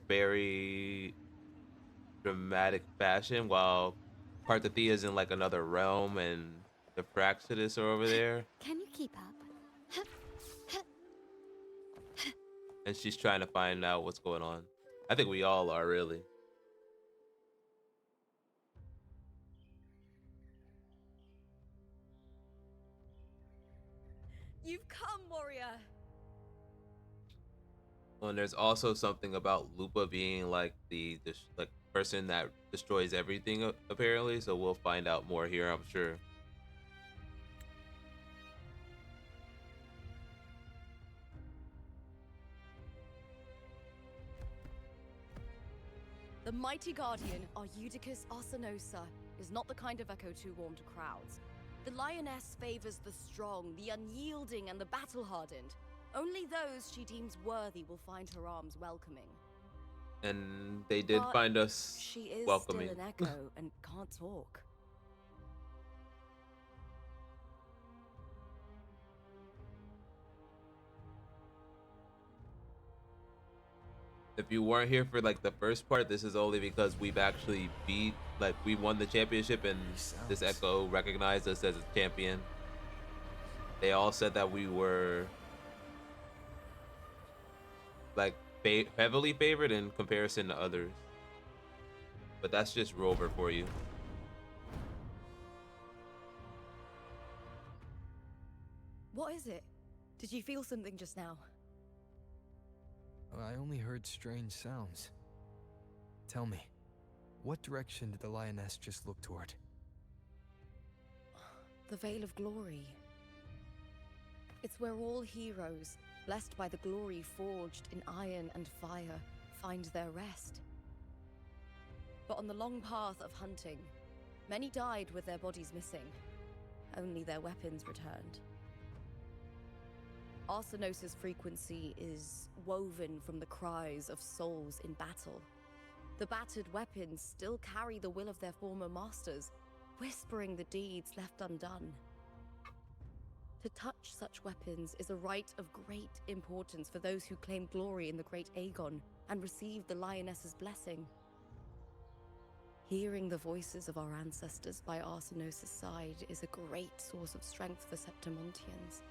very dramatic fashion, while Parthethia is in like another realm, and the Praxidus are over there, Can you keep up? and she's trying to find out what's going on. I think we all are really. You've come, warrior! And there's also something about Lupa being like the person that destroys everything apparently. So we'll find out more here, I'm sure. The mighty guardian, Eudicus Arsenosa, is not the kind of echo to warm to crowds. The lioness favors the strong, the unyielding, and the battle-hardened. Only those she deems worthy will find her arms welcoming. And they did But find us she is welcoming. still an echo and can't talk. If you weren't here for like the first part, this is only because we've actually we won the championship, and this Echo recognized us as a champion. They all said that we were like heavily favored in comparison to others. But that's just Rover for you. What is it? Did you feel something just now? I only heard strange sounds. Tell me, what direction did the lioness just look toward? The Veil of Glory. It's where all heroes, blessed by the glory forged in iron and fire, find their rest. But on the long path of hunting, many died with their bodies missing. Only their weapons returned. Arsenosa's frequency is woven from the cries of souls in battle. The battered weapons still carry the will of their former masters, whispering the deeds left undone. To touch such weapons is a rite of great importance for those who claim glory in the great Aegon and receive the lioness's blessing. Hearing the voices of our ancestors by Arsenosa's side is a great source of strength for Septimontians.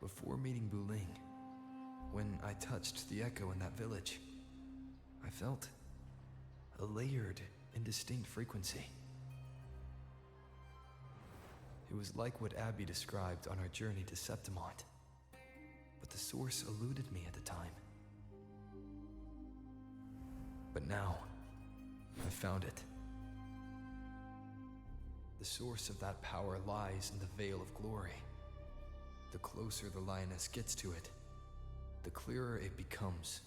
Before meeting Buling, when I touched the echo in that village, I felt a layered, indistinct frequency. It was like what Abby described on our journey to Septimont, but the source eluded me at the time. But now, I've found it. The source of that power lies in the Veil of Glory. The closer the lioness gets to it, the clearer it becomes.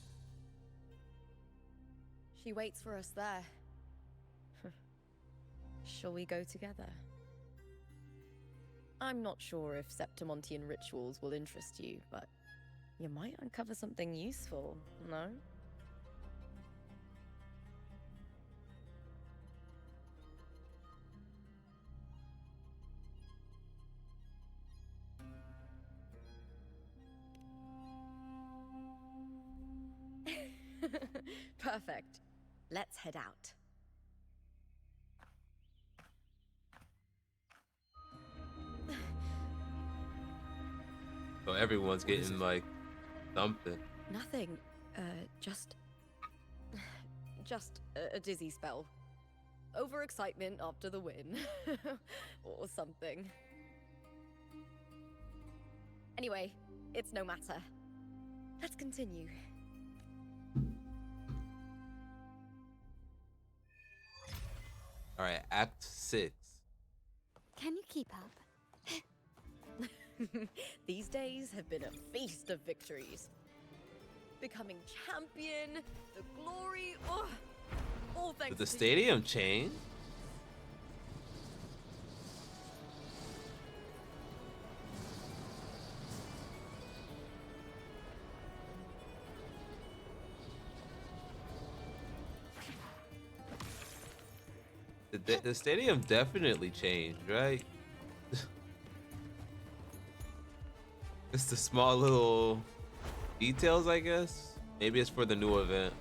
She waits for us there. Shall we go together? I'm not sure if Septimontian rituals will interest you, but you might uncover something useful, no? Perfect. Let's head out. So everyone's getting like something. Nothing. Just... just a dizzy spell. Overexcitement after the win. Or something. Anyway, it's no matter. Let's continue. All right, Act 6. Can you keep up? These days have been a feast of victories. Becoming champion, the glory, all thanks Did the to stadium change? The stadium definitely changed, right? It's the small little details, I guess. Maybe it's for the new event.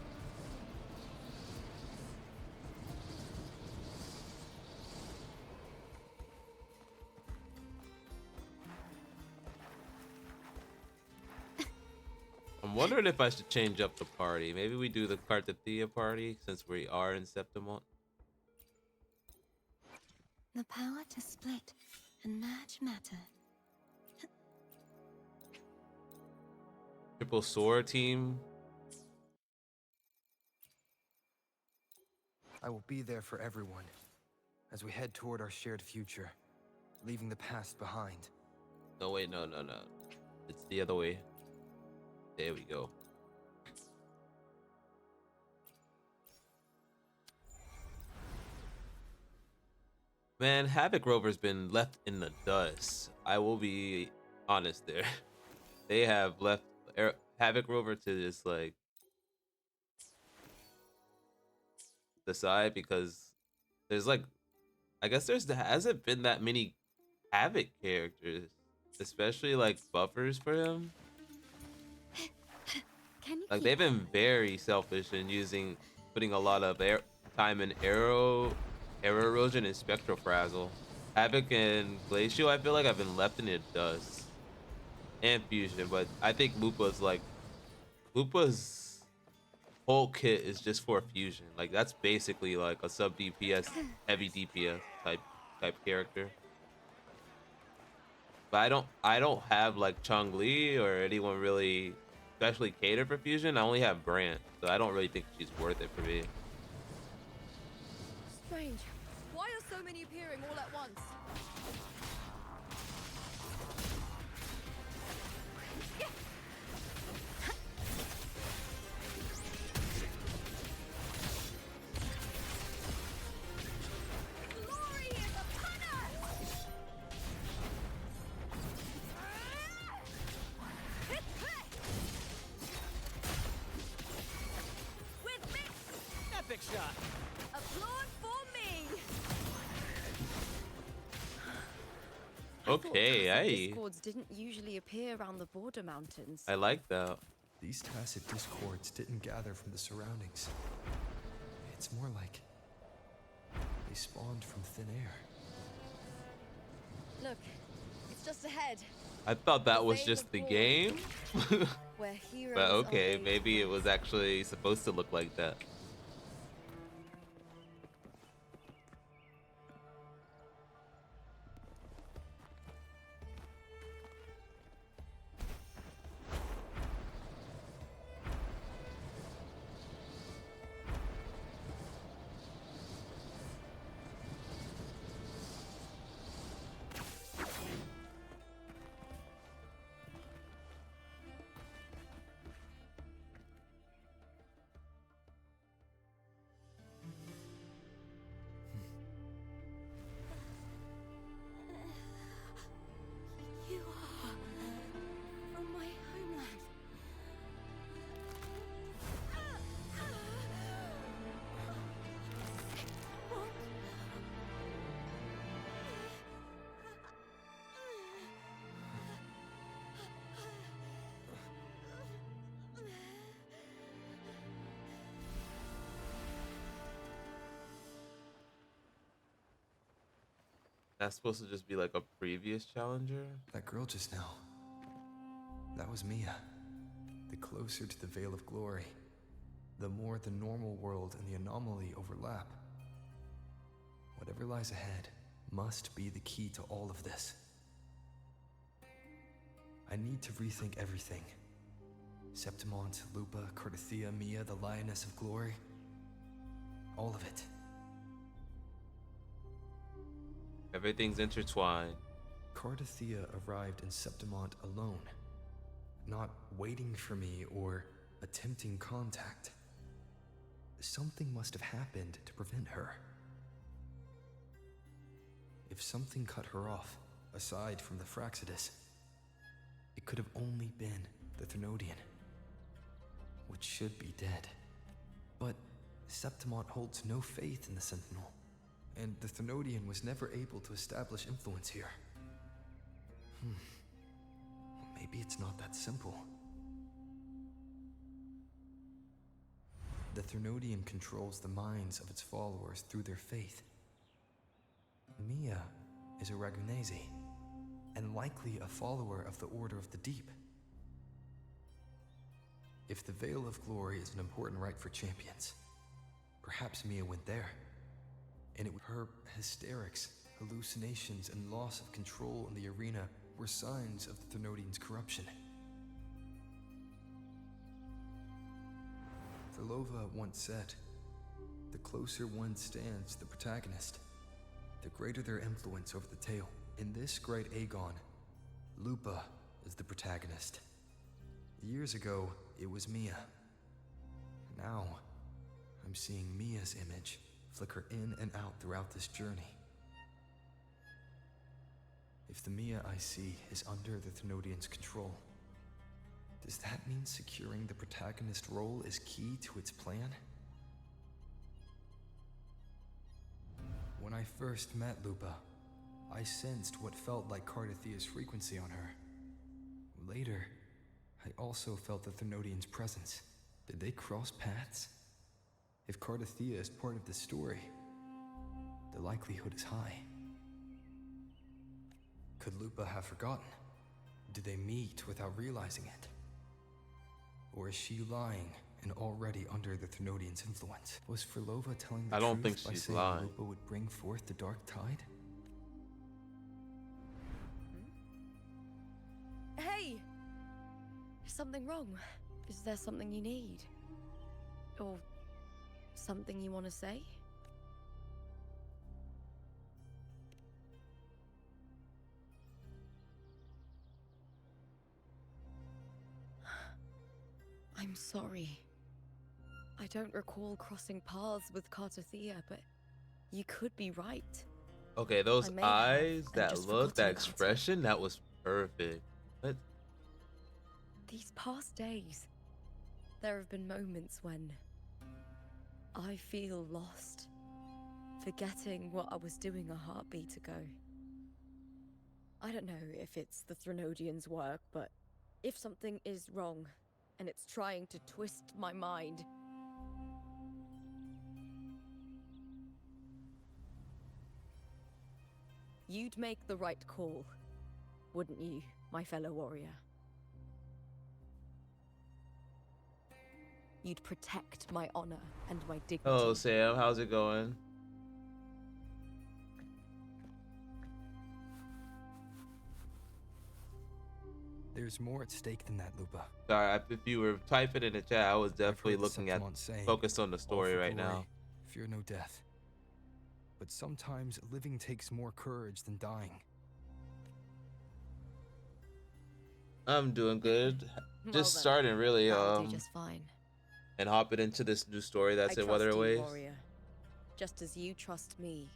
I'm wondering if I should change up the party. Maybe we do the Cartathea party since we are in Septimont. The power to split and merge matter. Triple sword team. I will be there for everyone as we head toward our shared future, leaving the past behind. No, wait, no. It's the other way. There we go. Man, Havoc Rover's been left in the dust. I will be honest there. They have left Havoc Rover to just like the side because there's like, I guess there hasn't been that many Havoc characters, especially like buffers for him. Can you Like keep they've up? been very selfish in putting a lot of time in arrow erosion and spectral frazzle. Havoc and Glacial, I feel like I've been left in the dust. And fusion, but I think Lupa's whole kit is just for fusion. Like that's basically like a sub DPS, heavy DPS type character. But I don't have like Chong Li or anyone really especially cater for fusion. I only have Brant, so I don't really think she's worth it for me. Strange. Why are so many appearing all at once? Glory is upon us! With me! Epic shot. Applaud for me! Okay, I thought tacit I discords didn't usually appear around the border mountains. I like that. These tacit discords didn't gather from the surroundings. It's more like they spawned from thin air. Look, it's just ahead. I thought that was Vale just of the Glory, game. where heroes But are okay, laid maybe to it was rest. actually supposed to look like that. You are from my homeland. What? That's supposed to just be like a previous challenger. That girl just now, that was Mia. The closer to the Veil of Glory, the more the normal world and the anomaly overlap. Whatever lies ahead must be the key to all of this. I need to rethink everything. Septimont, Lupa, Cartathea, Mia, the Lioness of Glory. All of it. Everything's intertwined. Cartathea arrived in Septimont alone, not waiting for me or attempting contact. Something must have happened to prevent her. If something cut her off, aside from the Fraxidus, it could have only been the Thermodian, which should be dead. But Septimont holds no faith in the Sentinel, and the Thenodian was never able to establish influence here. Maybe it's not that simple. The Thenodian controls the minds of its followers through their faith. Mia is a Ragunesi, and likely a follower of the Order of the Deep. If the Veil of Glory is an important rite for champions, perhaps Mia went there. And her hysterics, hallucinations, and loss of control in the arena were signs of the Thenodian's corruption. Verlova once said, "The closer one stands to the protagonist, the greater their influence over the tale." In this great Aegon, Lupa is the protagonist. Years ago, it was Mia. Now, I'm seeing Mia's image flicker in and out throughout this journey. If the Mia I see is under the Thenodian's control, does that mean securing the protagonist role is key to its plan? When I first met Lupa, I sensed what felt like Cardathia's frequency on her. Later, I also felt the Thenodian's presence. Did they cross paths? If Cardathia is part of the story, the likelihood is high. Could Lupa have forgotten? Did they meet without realizing it? Or is she lying and already under the Thenodian's influence? Was Verlova telling the I don't truth think by she's saying lying. Lupa would bring forth the dark tide? Hey! Is something wrong? Is there something you need? Or something you want to say? I'm sorry. I don't recall crossing paths with Cartathea, but you could be right. Okay, those I may have, eyes, and that just look, forgotten that about it. expression, that was perfect. What? These past days, there have been moments when I feel lost, forgetting what I was doing a heartbeat ago. I don't know if it's the Threnodian's work, but if something is wrong, and it's trying to twist my mind, you'd make the right call, wouldn't you, my fellow warrior? You'd protect my honor and my dignity. Hello, Sam. How's it going? There's more at stake than that, Lupa. Sorry, if you were typing in the chat, I was definitely I've heard the looking at, Septimont saying, focused on the "All story for right glory, now. fear no death." But sometimes living takes more courage than dying. I'm doing good. Well Just then, starting really, that'll do just fine. and hopping into this new story that's I in trust Wuthering you, Waves. warrior, just as you trust me.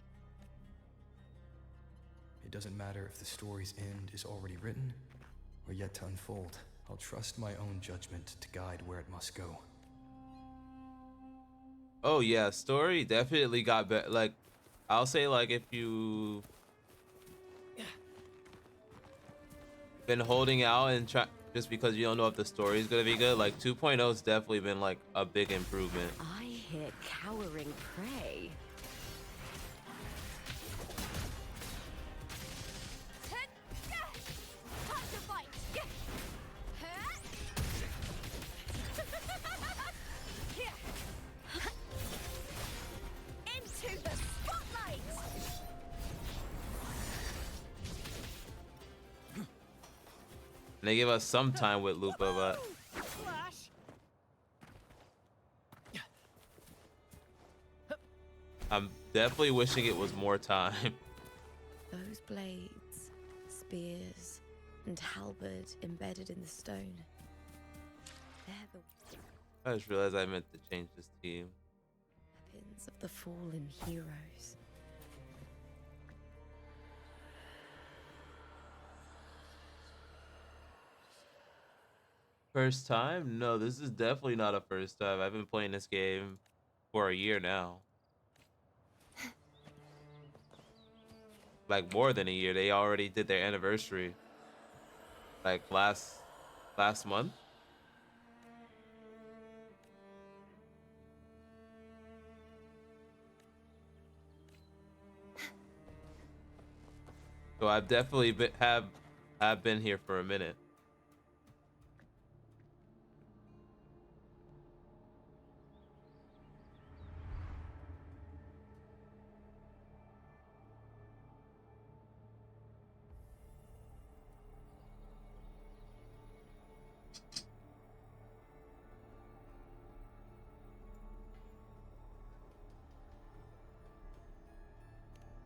It doesn't matter if the story's end is already written or yet to unfold. I'll trust my own judgment to guide where it must go. Oh yeah, story definitely got better. Like, I'll say, like, if you been holding out and try just because you don't know if the story is gonna be good, like 2.0's definitely been like a big improvement. I hear cowering prey. Into the spotlight! And they give us some time with Lupa, but I'm definitely wishing it was more time. Those blades, spears, and halberd embedded in the stone. They're the I just realized I meant to change this team. weapons of the fallen heroes. First time? No, this is definitely not a first time. I've been playing this game for a year now. like more than a year. They already did their anniversary like last month. So I've definitely have been here for a minute.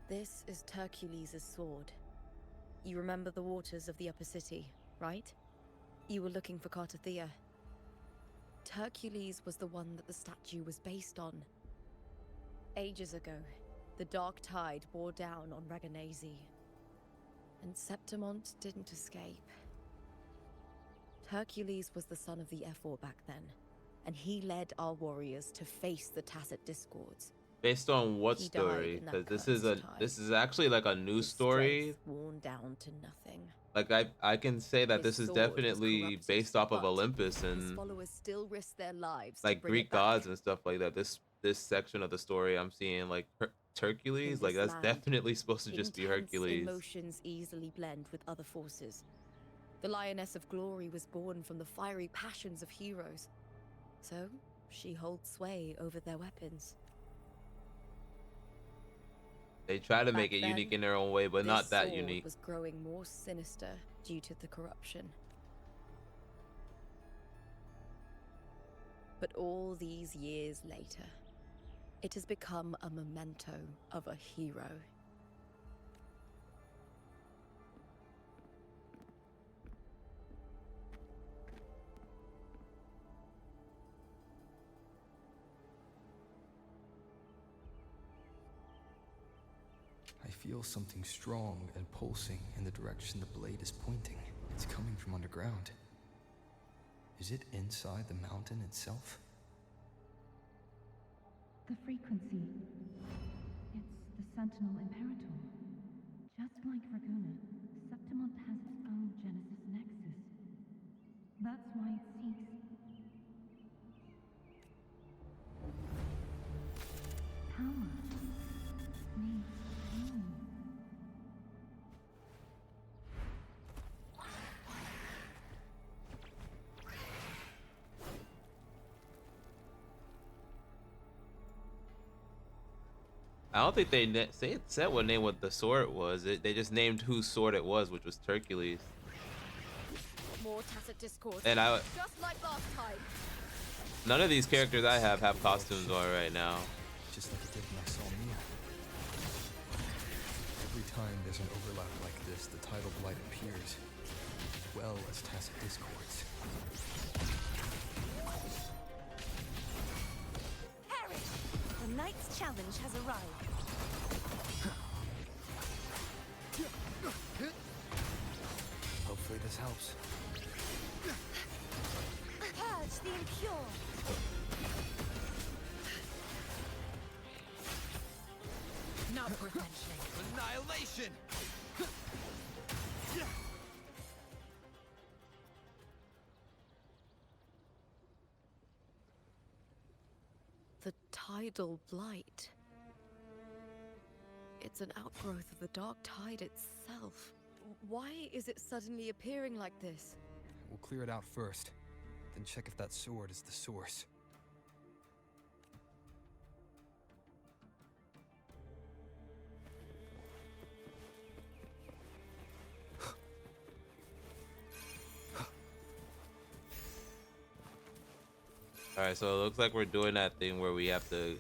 This is Hercules' sword. You remember the waters of the upper city, right? You were looking for Cartathea. Hercules was the one that the statue was based on. Ages ago, the dark tide bore down on Reganese, and Septimont didn't escape. Hercules was the son of the Ephor back then, and he led our warriors to face the Tacit Discords. Based on what He died story? in that Because cursed tide. this is actually like a new His story. strength worn down to nothing. Like I can say that His this is sword was definitely corrupted, based off of but Olympus his and followers still risked their lives to like bring it Greek back. gods and stuff like that. This section of the story I'm seeing like Hercules, In like this that's land, definitely supposed to just be intense Hercules. emotions easily blend with other forces. The Lioness of Glory was born from the fiery passions of heroes, so she holds sway over their weapons. They try to make Back it then, unique in their own way, but this not that sword unique. was growing more sinister due to the corruption. But all these years later, it has become a memento of a hero. I feel something strong and pulsing in the direction the blade is pointing. It's coming from underground. Is it inside the mountain itself? The frequency. It's the Sentinel Imperator. Just like Raguna, Septimont has its own Genesis Nexus. That's why it seeks power. Needs pain. I don't think they said what name what the sword was. They just named whose sword it was, which was Hercules. More Tacit Discords, And I just like last time. none of these characters I have costumes on right now. Just like it did when I saw Mia. Every time there's an overlap like this, the tidal blight appears, as well as Tacit Discords. Harry! The Knight's challenge has arrived. Hopefully this helps. Purge the impure. Not worth mentioning. Annihilation! The tidal blight. It's an outgrowth of the dark tide itself. Why is it suddenly appearing like this? We'll clear it out first, then check if that sword is the source. All right, so it looks like we're doing that thing where we have to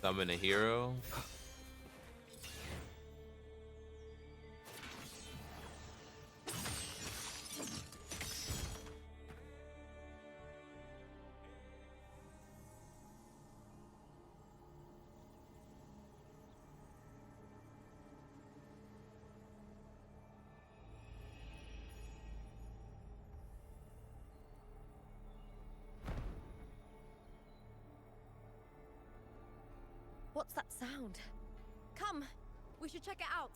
summon a hero. What's that sound? Come, We should check it out.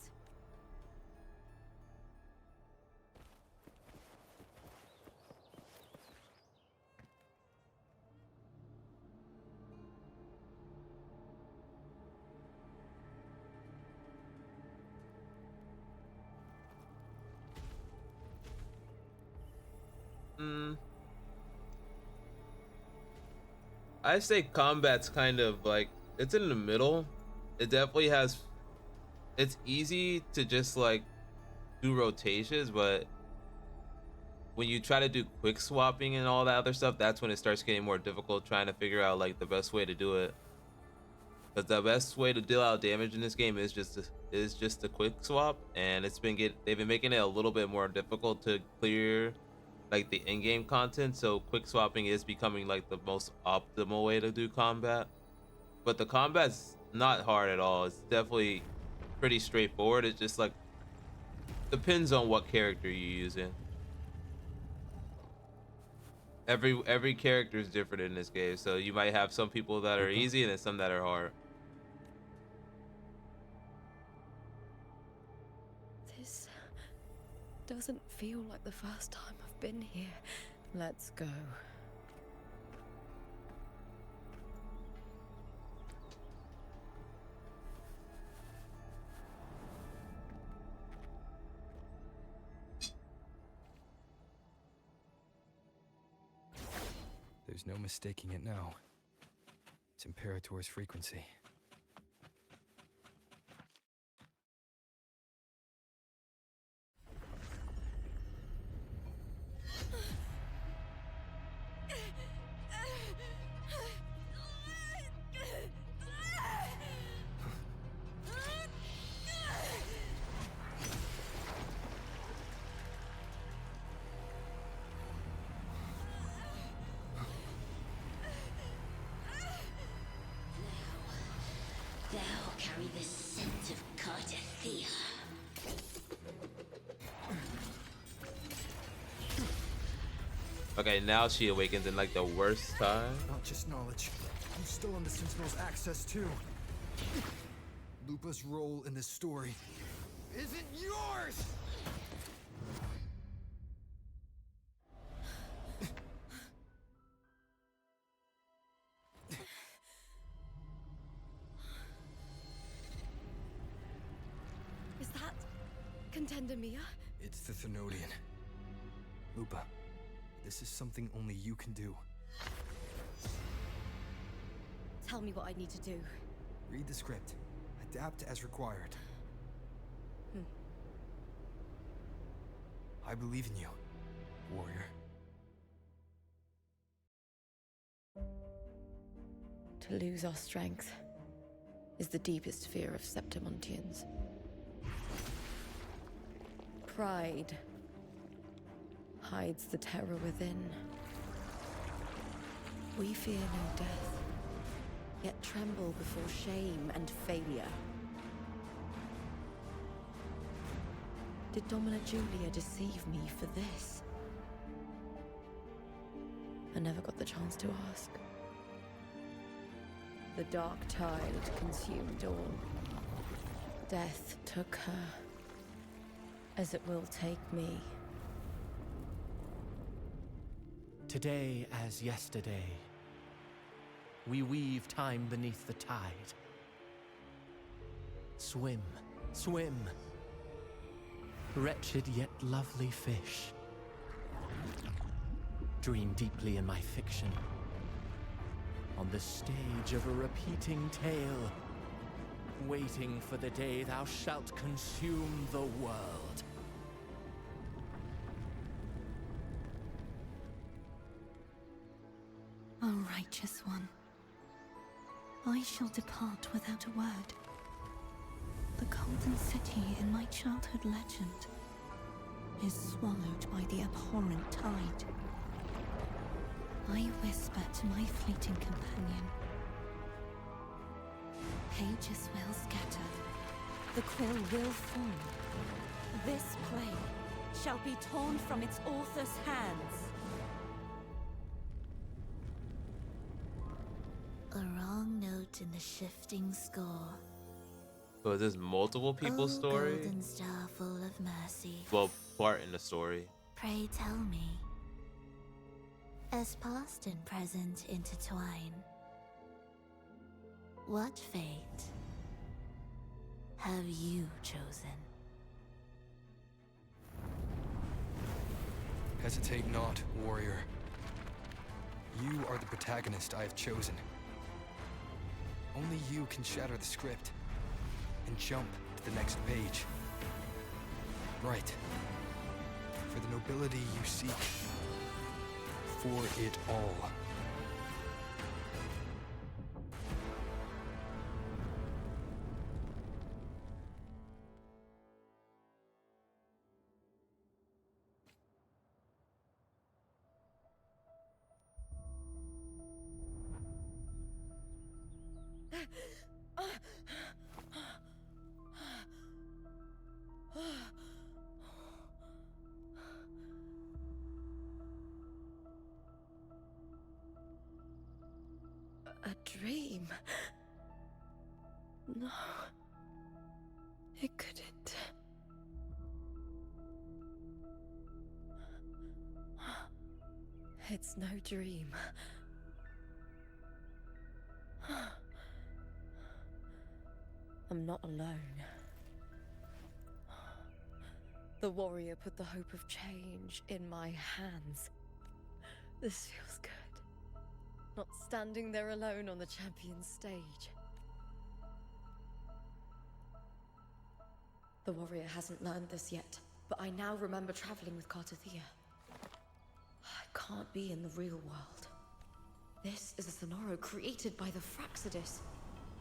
I say combat's kind of like it's in the middle. It definitely has. It's easy to just like do rotations, but when you try to do quick swapping and all that other stuff, that's when it starts getting more difficult trying to figure out like the best way to do it. Because the best way to deal out damage in this game is just a quick swap, and they've been making it a little bit more difficult to clear like the in-game content. So quick swapping is becoming like the most optimal way to do combat. But the combat's not hard at all. It's definitely pretty straightforward. It just like depends on what character you're using. Every character is different in this game, so you might have some people that are easy and then some that are hard. This doesn't feel like the first time I've been here. Let's go. There's no mistaking it now. It's Imperator's frequency. Thou carry the scent of Cardathea. Okay, now she awakens in like the worst time. Not just knowledge. You still on the Sentinel's access too. Lupa's role in this story isn't yours! Is that Contender Mia? It's the Thenodian. Lupa, this is something only you can do. Tell me what I need to do. Read the script. Adapt as required. I believe in you, warrior. To lose our strength is the deepest fear of Septimontians. Pride hides the terror within. We fear no death, yet tremble before shame and failure. Did Domina Julia deceive me for this? I never got the chance to ask. The dark tide consumed all. Death took her, as it will take me. Today as yesterday, we weave time beneath the tide. Swim, swim, wretched yet lovely fish. Dream deeply in my fiction, on the stage of a repeating tale, waiting for the day thou shalt consume the world. O righteous one, I shall depart without a word. The golden city in my childhood legend is swallowed by the abhorrent tide. I whisper to my fleeting companion. Pages will scatter. The quill will form. This play shall be torn from its author's hands. A wrong note in the shifting score. So is this multiple people's O story? golden star full of mercy, Well, part in the story. pray tell me, as past and present intertwine, what fate have you chosen? Hesitate not, warrior. You are the protagonist I have chosen. Only you can shatter the script and jump to the next page. Right. For the nobility you seek. For it all. A dream? No. It couldn't. It's no dream. I'm not alone. The warrior put the hope of change in my hands. This feels good. Not standing there alone on the champion's stage. The warrior hasn't learned this yet, but I now remember traveling with Cartathea. I can't be in the real world. This is a Sonoro created by the Fraxidus.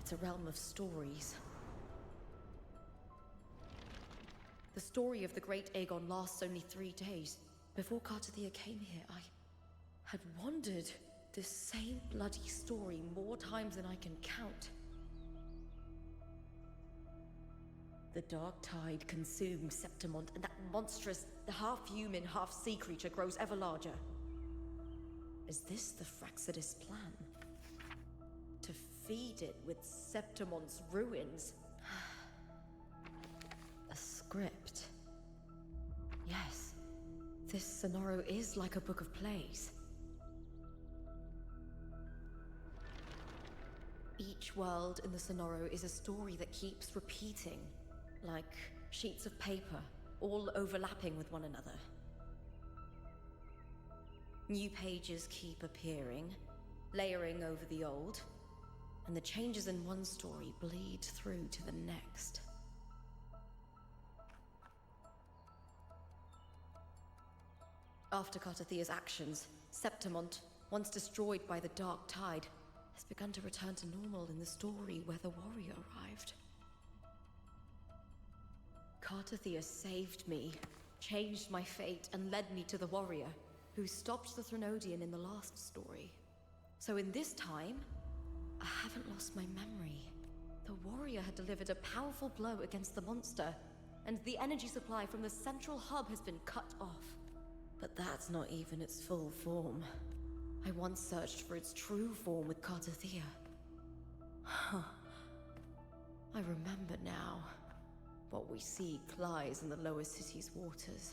It's a realm of stories. The story of the great Aegon lasts only 3 days. Before Cartathea came here, I had wandered this same bloody story more times than I can count. The dark tide consumed Septimont, and that monstrous, half-human, half-sea creature grows ever larger. Is this the Fraxidus plan? To feed it with Septimont's ruins? A script. Yes, this Sonoro is like a book of plays. Each world in the Sonoro is a story that keeps repeating, like sheets of paper, all overlapping with one another. New pages keep appearing, layering over the old, and the changes in one story bleed through to the next. After Cartathea's actions, Septimont, once destroyed by the dark tide, has begun to return to normal in the story where the warrior arrived. Cartathea saved me, changed my fate, and led me to the warrior, who stopped the Threnodian in the last story. So in this time, I haven't lost my memory. The warrior had delivered a powerful blow against the monster, and the energy supply from the central hub has been cut off. But that's not even its full form. I once searched for its true form with Cartathea. Huh. I remember now. What we seek lies in the lower city's waters.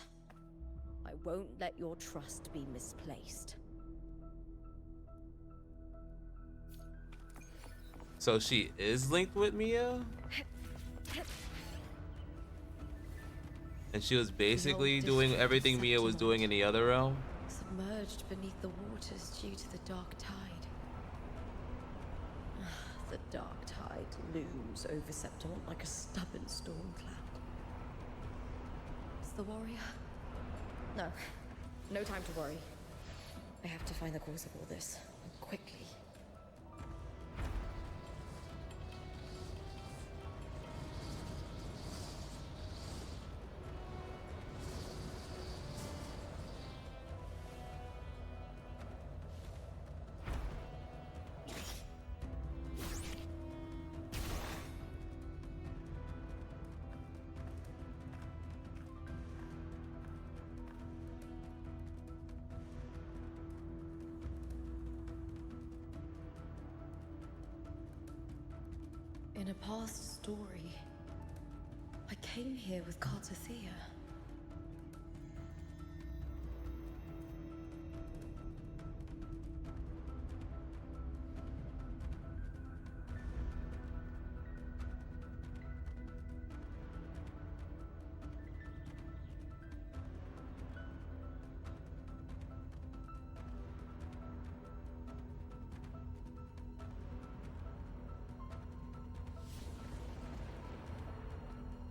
I won't let your trust be misplaced. So she is linked with Mia? And she was basically doing everything Mia was doing in the other realm? Submerged beneath the waters due to the dark tide. The dark tide looms over Septimont like a stubborn storm cloud. Is the warrior? No. No time to worry. I have to find the cause of all this. Quickly. In a past story, came here with Cartothea.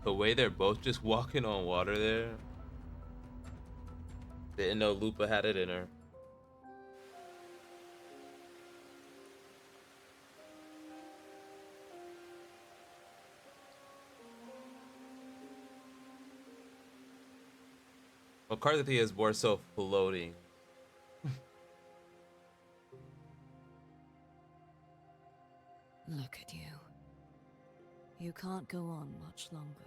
The way they're both just walking on water there. Didn't know Lupa had it in her. Well, Carthia is more so floating. Look at you. You can't go on much longer.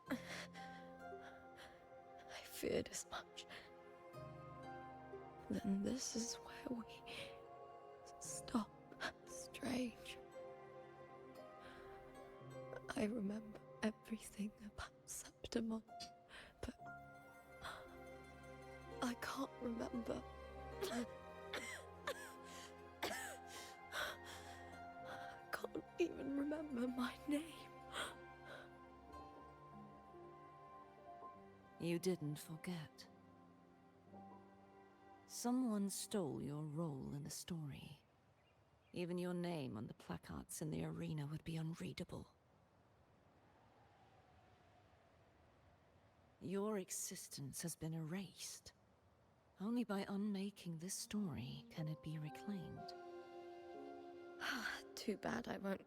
I feared as much. Then this is where we stop. Strange. I remember everything about Septimon, but I can't remember. Can't even remember my name. You didn't forget. Someone stole your role in the story. Even your name on the placards in the arena would be unreadable. Your existence has been erased. Only by unmaking this story can it be reclaimed. Too bad I won't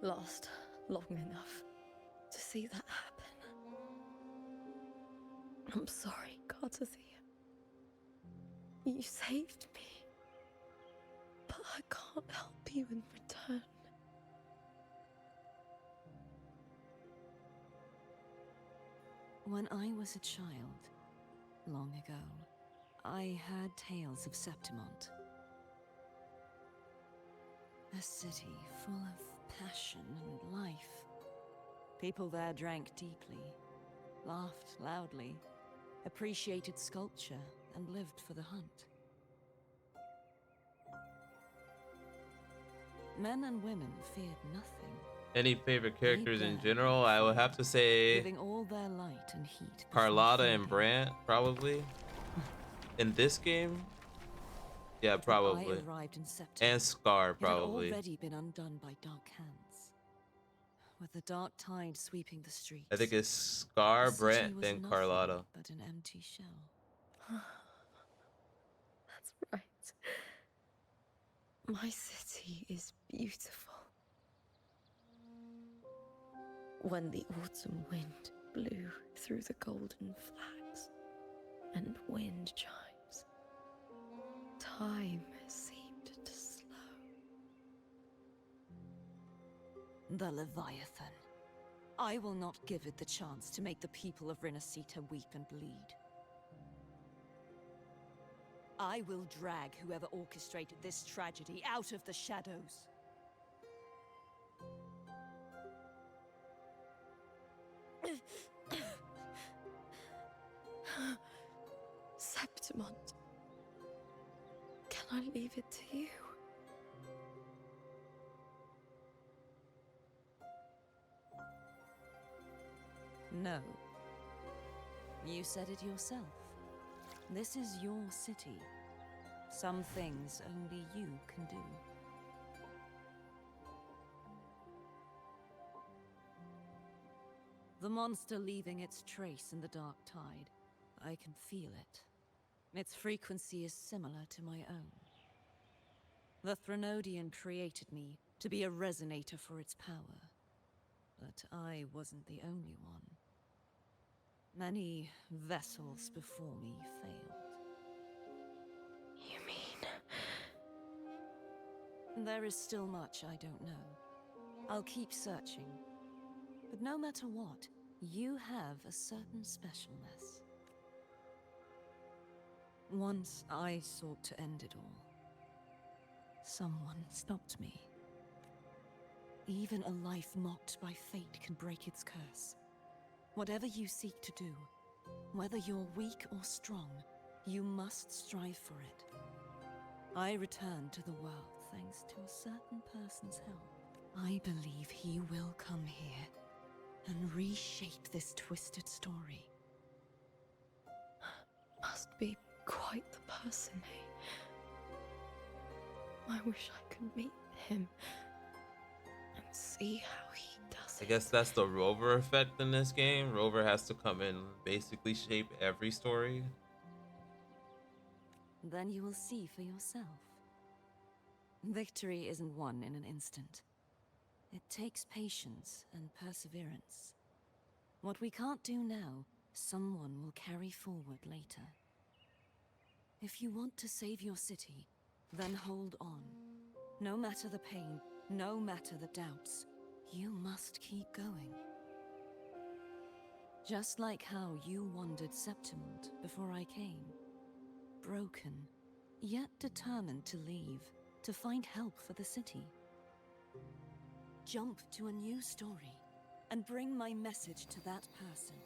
last long enough to see that happen. I'm sorry, Cartothea. You saved me, but I can't help you in return. When I was a child, long ago, I heard tales of Septimont. A city full of passion and life. People there drank deeply, laughed loudly, appreciated sculpture, and lived for the hunt. Men and women feared nothing. Any favorite characters in dared general? not I would fear, have to say giving all their light and heat before Carlotta fading. and Brant, probably. In this game? Yeah, But when probably. I arrived in September, And Scar, it had probably. already been undone by dark hands. With the dark tide sweeping the streets, I think it's Scar, the city Brant, was then nothing Carlotta. but an empty shell. That's right. My city is beautiful. When the autumn wind blew through the golden flags and wind chimes, time seemed to slow. The Leviathan. I will not give it the chance to make the people of Rinascita weep and bleed. I will drag whoever orchestrated this tragedy out of the shadows. Septimont. Can I leave it to you? No. You said it yourself. This is your city. Some things only you can do. The monster leaving its trace in the dark tide. I can feel it. Its frequency is similar to my own. The Threnodian created me to be a resonator for its power. But I wasn't the only one. Many vessels before me failed. You mean? There is still much I don't know. I'll keep searching. But no matter what, you have a certain specialness. Once I sought to end it all. Someone stopped me. Even a life mocked by fate can break its curse. Whatever you seek to do, whether you're weak or strong, you must strive for it. I return to the world thanks to a certain person's help. I believe he will come here and reshape this twisted story. Must be quite the person, eh? I wish I could meet him and see how he does I it. guess that's the Rover effect in this game. Rover has to come in and basically shape every story. Then you will see for yourself. Victory isn't won in an instant. It takes patience and perseverance. What we can't do now, someone will carry forward later. If you want to save your city, then hold on. No matter the pain, no matter the doubts, you must keep going. Just like how you wandered Septimont before I came. Broken, yet determined to leave, to find help for the city. Jump to a new story, and bring my message to that person.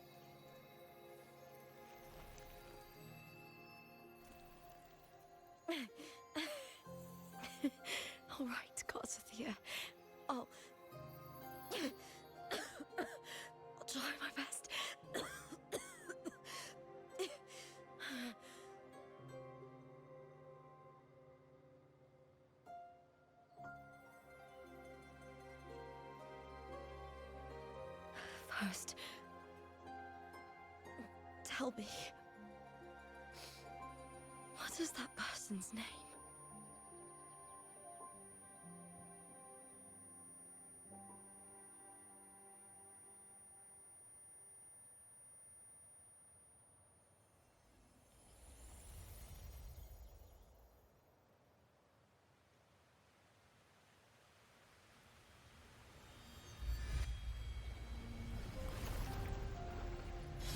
All right, gods of the air. I'll try my best. First, tell me, what is that person's name?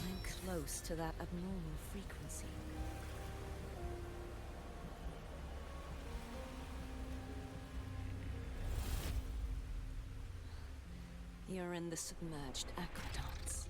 I'm close to that abnormal frequency. You're in the submerged aqueducts.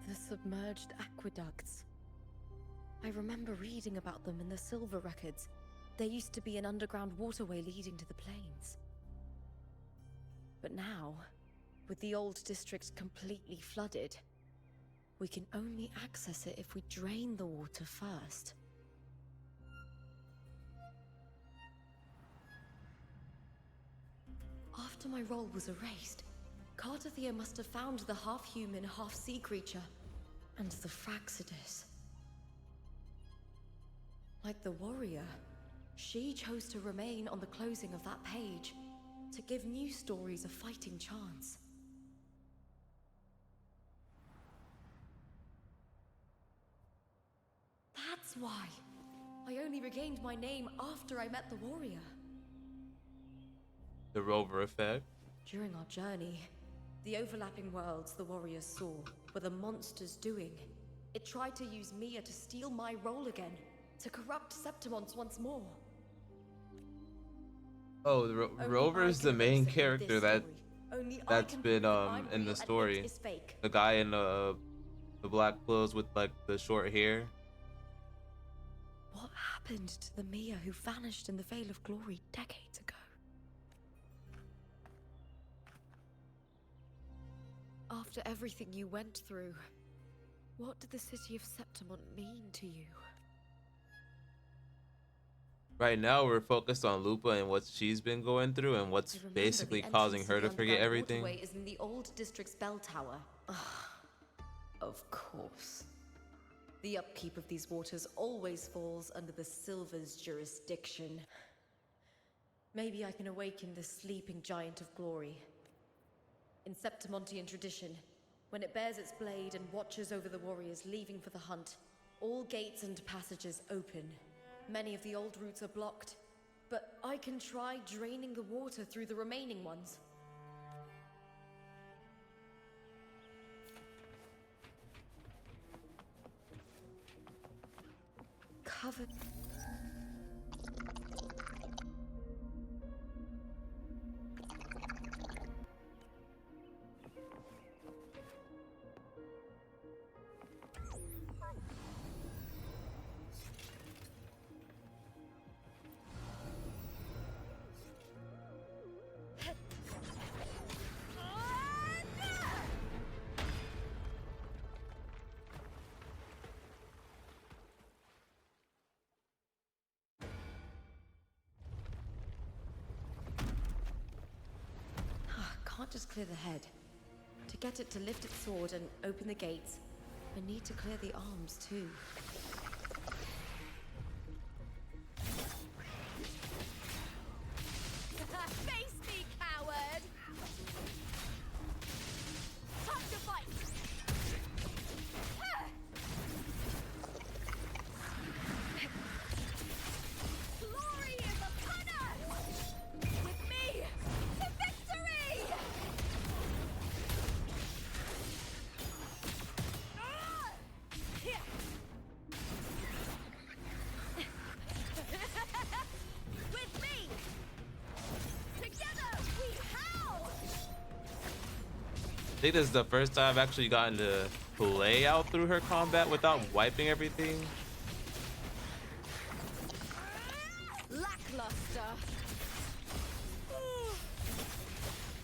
The submerged aqueducts. I remember reading about them in the Silver records. There used to be an underground waterway leading to the plains. But now, with the old district completely flooded, we can only access it if we drain the water first. After my role was erased, Cartathea must have found the half-human, half-sea creature, and the Fraxidus. Like the warrior, she chose to remain on the closing of that page, to give new stories a fighting chance. That's why I only regained my name after I met the warrior. The Rover effect. During our journey, the overlapping worlds the warriors saw were the monsters doing. It tried to use Mia to steal my role again, to corrupt Septimont once more. Oh, the Only Rover's I the can main fix it with this character story. Only I that's can been prove that I'm in real the and story. it is fake. The guy in the black clothes with like the short hair. What happened to the Mia who vanished in the Veil of Glory decades ago? After everything you went through, what did the city of Septimont mean to you? Right now, we're focused on Lupa and what she's been going through and what's I remember basically the causing entrance her the to forget underground everything. waterway is in the old district's bell tower. Of course. The upkeep of these waters always falls under the Silver's jurisdiction. Maybe I can awaken the sleeping giant of glory. In Septimontian tradition, when it bears its blade and watches over the warriors leaving for the hunt, all gates and passages open. Many of the old routes are blocked, but I can try draining the water through the remaining ones. Covered. Can't just clear the head. To get it to lift its sword and open the gates, I need to clear the arms too. Face me, coward! Time to fight! Glory is upon us! With me to victory! With me! Together we howl! I think this is the first time I've actually gotten to play out through her combat without wiping everything. Lackluster.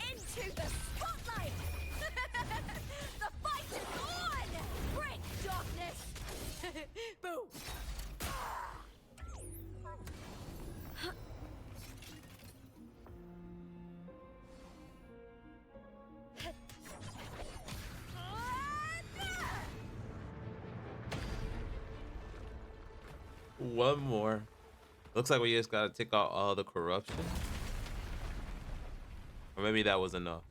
Into the spotlight! The fight is on! Break darkness! Boom! One more. Looks like we just gotta take out all the corruption. Or maybe that was enough.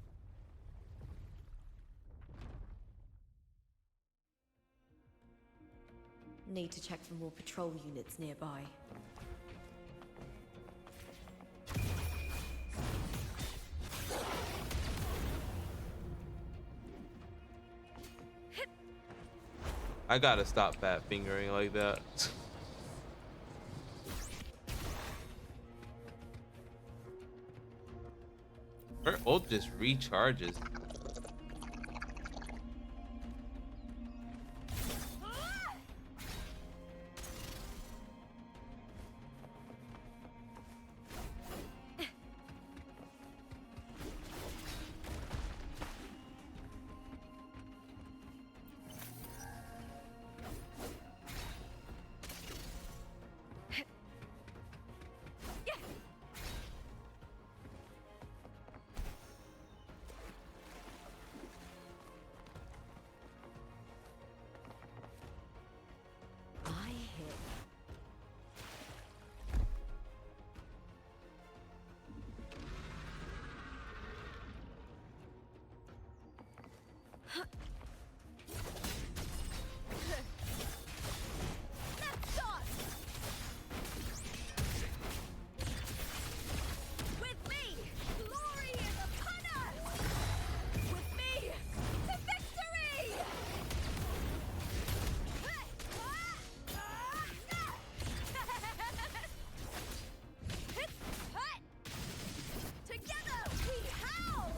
Need to check for more patrol units nearby. I gotta stop fat fingering like that. Her ult just recharges. I hit. Left shot! With me, glory is upon us! With me, to victory! Together we howl!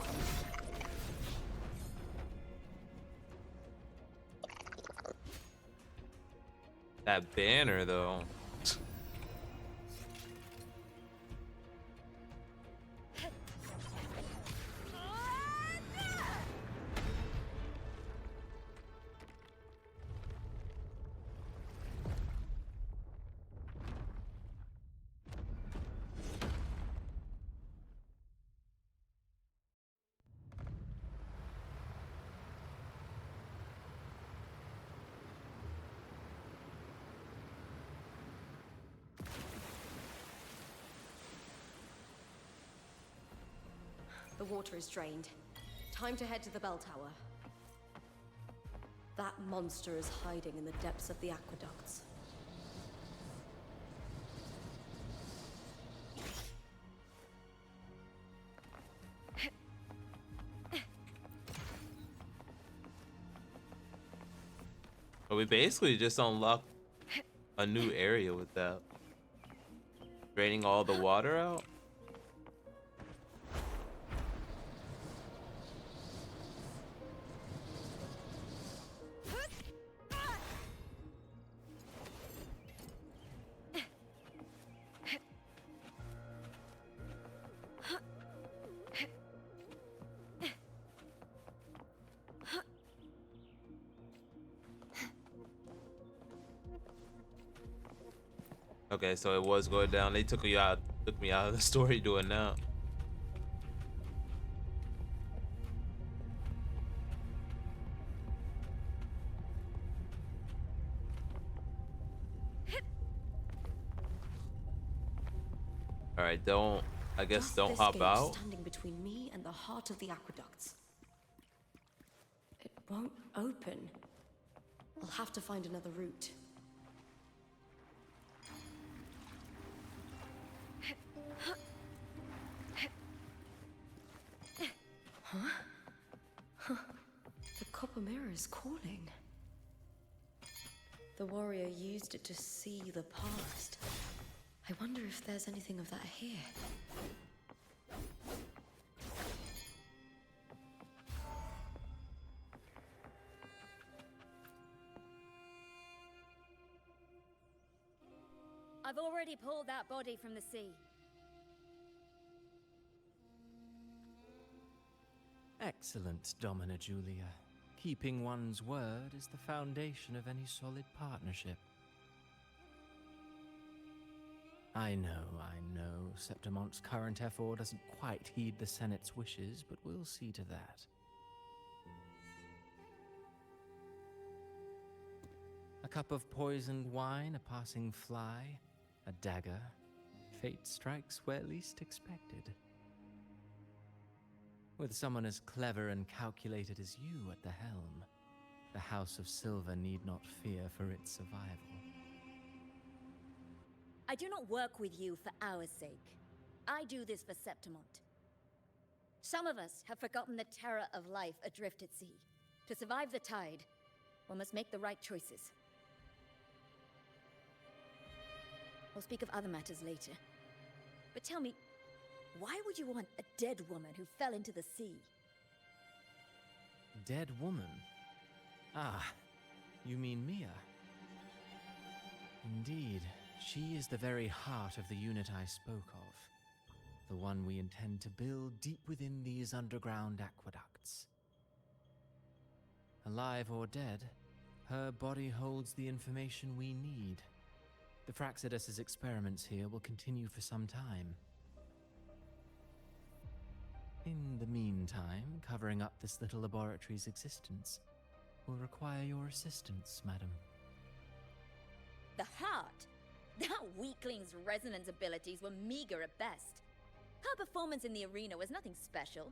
That banner though. The water is drained. Time to head to the bell tower. That monster is hiding in the depths of the aqueducts. But we basically just unlocked a new area with that. Draining all the water out. Okay, so it was going down. They took me out of the story doing now. All right, I guess Just don't this hop gate out. standing between me and the heart of the aqueducts. It won't open. I'll have to find another route. The copper mirror is calling. The warrior used it to see the past. I wonder if there's anything of that here. I've already pulled that body from the sea. Excellent, Domina Julia. Keeping one's word is the foundation of any solid partnership. I know. Septimont's current effort doesn't quite heed the Senate's wishes, but we'll see to that. A cup of poisoned wine, a passing fly, a dagger. Fate strikes where least expected. With someone as clever and calculated as you at the helm, the House of Silver need not fear for its survival. I do not work with you for our sake. I do this for Septimont. Some of us have forgotten the terror of life adrift at sea. To survive the tide, one must make the right choices. We'll speak of other matters later. But tell me, why would you want a dead woman who fell into the sea? Dead woman? Ah, you mean Mia? Indeed, she is the very heart of the unit I spoke of. The one we intend to build deep within these underground aqueducts. Alive or dead, her body holds the information we need. The Fraxidus's experiments here will continue for some time. In the meantime, covering up this little laboratory's existence will require your assistance, madam. The heart? That weakling's resonance abilities were meager at best. Her performance in the arena was nothing special.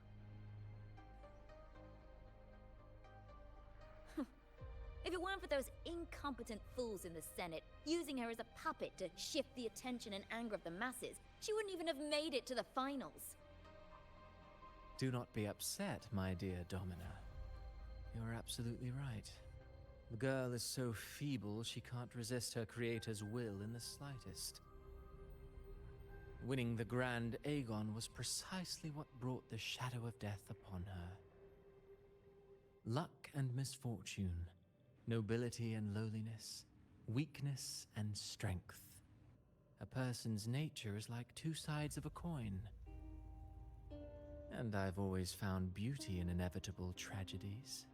If it weren't for those incompetent fools in the Senate, using her as a puppet to shift the attention and anger of the masses, she wouldn't even have made it to the finals. Do not be upset, my dear Domina. You're absolutely right. The girl is so feeble she can't resist her creator's will in the slightest. Winning the Grand Aegon was precisely what brought the shadow of death upon her. Luck and misfortune, nobility and lowliness, weakness and strength. A person's nature is like two sides of a coin. And I've always found beauty in inevitable tragedies.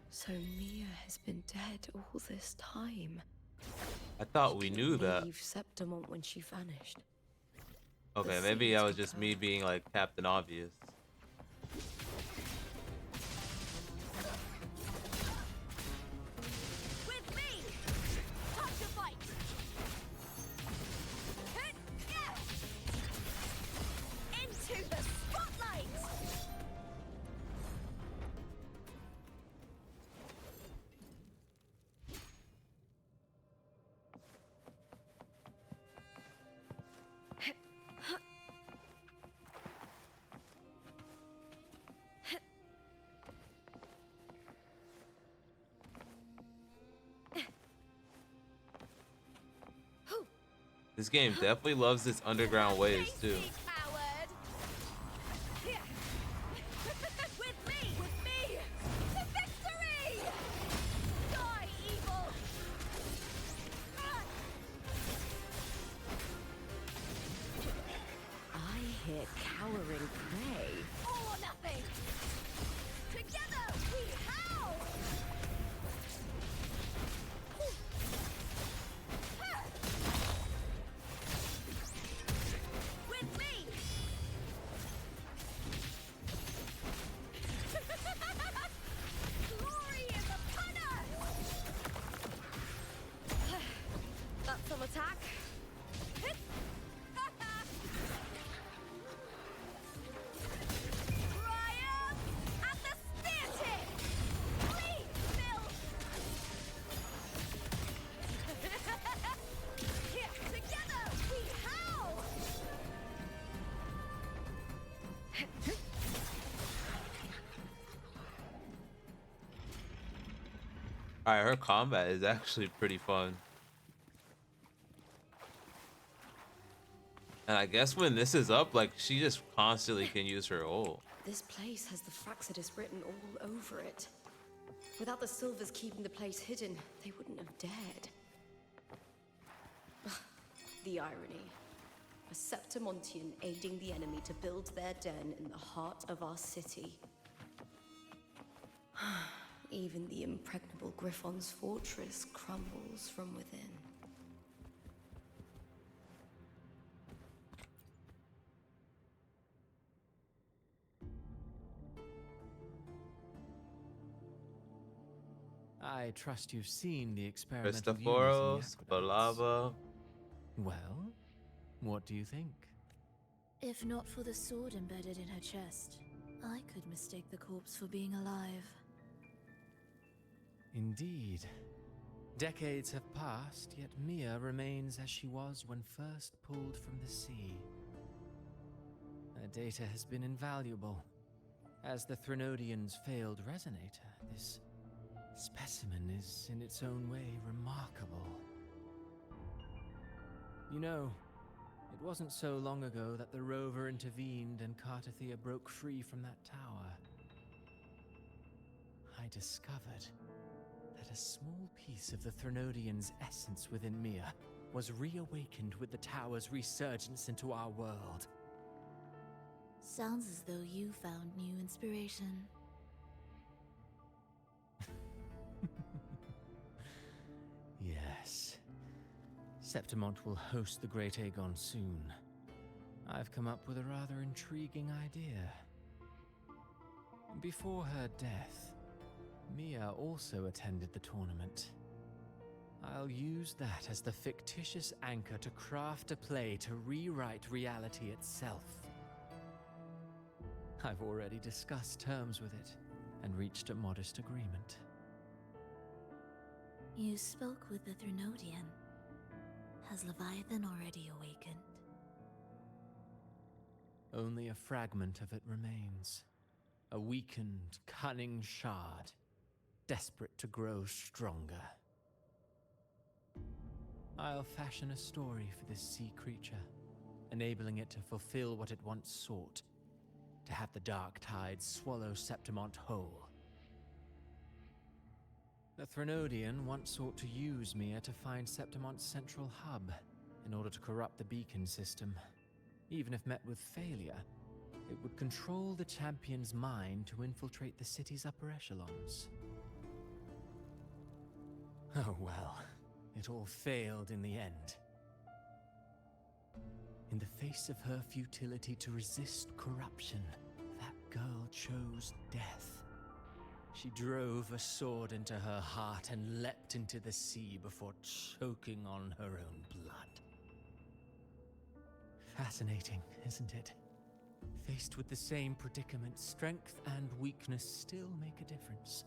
So Mia has been dead all this time. I thought we knew that. Leave Septimont when she vanished. Okay, The maybe seeds that was could just go. me being like Captain Obvious. With me! This game definitely loves its underground ways too. Coward! With me! To victory! Die, evil! I hear cowering prey. All or nothing! Together we howl! With me! Glory is upon us! That's some attack. Triumph at the spear tip! Please, Bill! Here, together we howl! Alright, her combat is actually pretty fun. And I guess when this is up, like, she just constantly can use her ult. This place has the Fraxidus written all over it. Without the Silvers keeping the place hidden, they wouldn't have dared. The irony. A Septimontian aiding the enemy to build their den in the heart of our city. Even the impregnable Griffon's fortress crumbles from within. I trust you've seen the experimental units in the Cristoforo, aqueducts. Spalava. Well, what do you think? If not for the sword embedded in her chest, I could mistake the corpse for being alive. Indeed. Decades have passed, yet Mia remains as she was when first pulled from the sea. Her data has been invaluable. As the Threnodians' failed resonator, this specimen is in its own way remarkable. You know, it wasn't so long ago that the rover intervened and Cartathea broke free from that tower. I discovered that a small piece of the Threnodian's essence within Mia was reawakened with the tower's resurgence into our world. Sounds as though you found new inspiration. Yes. Septimont will host the Great Aegon soon. I've come up with a rather intriguing idea. Before her death, Mia also attended the tournament. I'll use that as the fictitious anchor to craft a play to rewrite reality itself. I've already discussed terms with it and reached a modest agreement. You spoke with the Threnodian. Has Leviathan already awakened? Only a fragment of it remains. A weakened, cunning shard, desperate to grow stronger. I'll fashion a story for this sea creature, enabling it to fulfill what it once sought, to have the dark tide swallow Septimont whole. The Threnodian once sought to use Mia to find Septimont's central hub in order to corrupt the beacon system. Even if met with failure, it would control the champion's mind to infiltrate the city's upper echelons. Oh well, it all failed in the end. In the face of her futility to resist corruption, that girl chose death. She drove a sword into her heart and leapt into the sea before choking on her own blood. Fascinating, isn't it? Faced with the same predicament, strength and weakness still make a difference.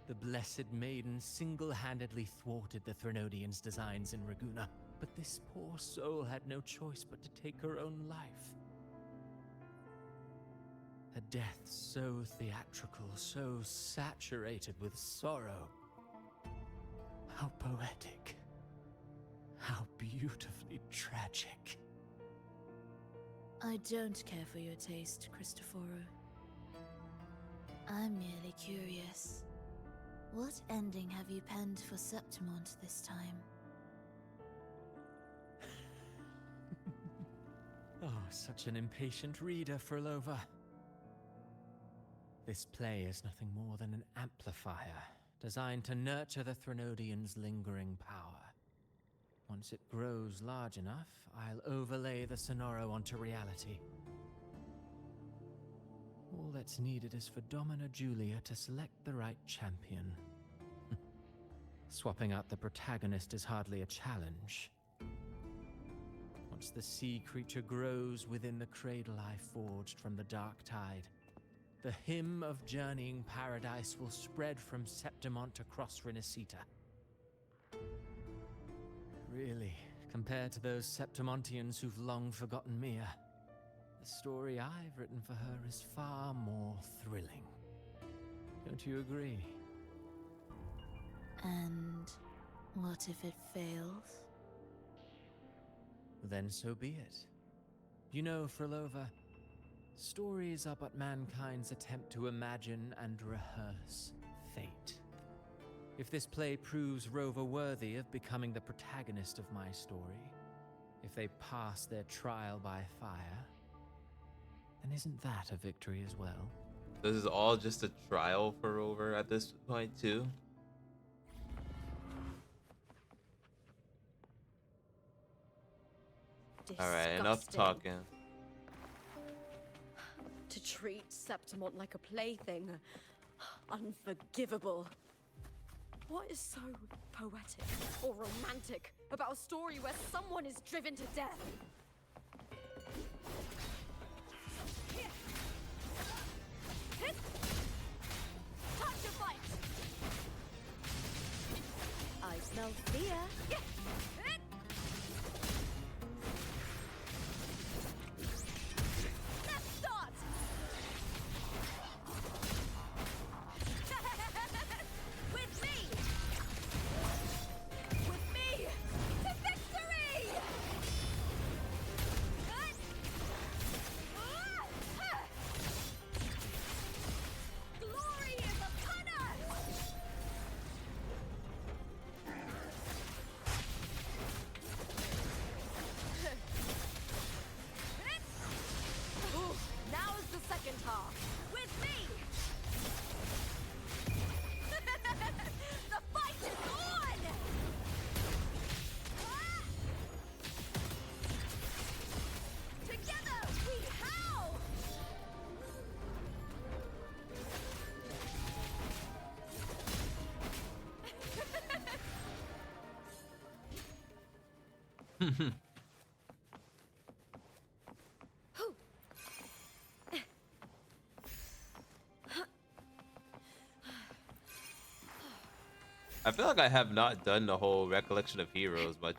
The Blessed Maiden single-handedly thwarted the Threnodians' designs in Raguna, but this poor soul had no choice but to take her own life. A death so theatrical, so saturated with sorrow. How poetic. How beautifully tragic. I don't care for your taste, Cristoforo. I'm merely curious. What ending have you penned for Septimont this time? Oh, such an impatient reader, Frolova. This play is nothing more than an amplifier, designed to nurture the Threnodian's lingering power. Once it grows large enough, I'll overlay the Sonoro onto reality. All that's needed is for Domina Julia to select the right champion. Swapping out the protagonist is hardly a challenge. Once the sea creature grows within the cradle I forged from the dark tide, the hymn of journeying paradise will spread from Septimont across Renacita. Really, compared to those Septimontians who've long forgotten Mia, the story I've written for her is far more thrilling. Don't you agree? And what if it fails? Then so be it. You know, Frolova, stories are but mankind's attempt to imagine and rehearse fate. If this play proves Rover worthy of becoming the protagonist of my story, if they pass their trial by fire, then isn't that a victory as well? This is all just a trial for Rover at this point, too. Alright, enough Disgusting. talking. To treat Septimont like a plaything. Unforgivable. What is so poetic or romantic about a story where someone is driven to death? Time to fight! I smell fear. Let's start! With me! With me! To victory! Glory is upon us! Ooh, now is the second half. With me! The fight is on! Ah! Together we howl! I feel like I have not done the whole recollection of heroes much.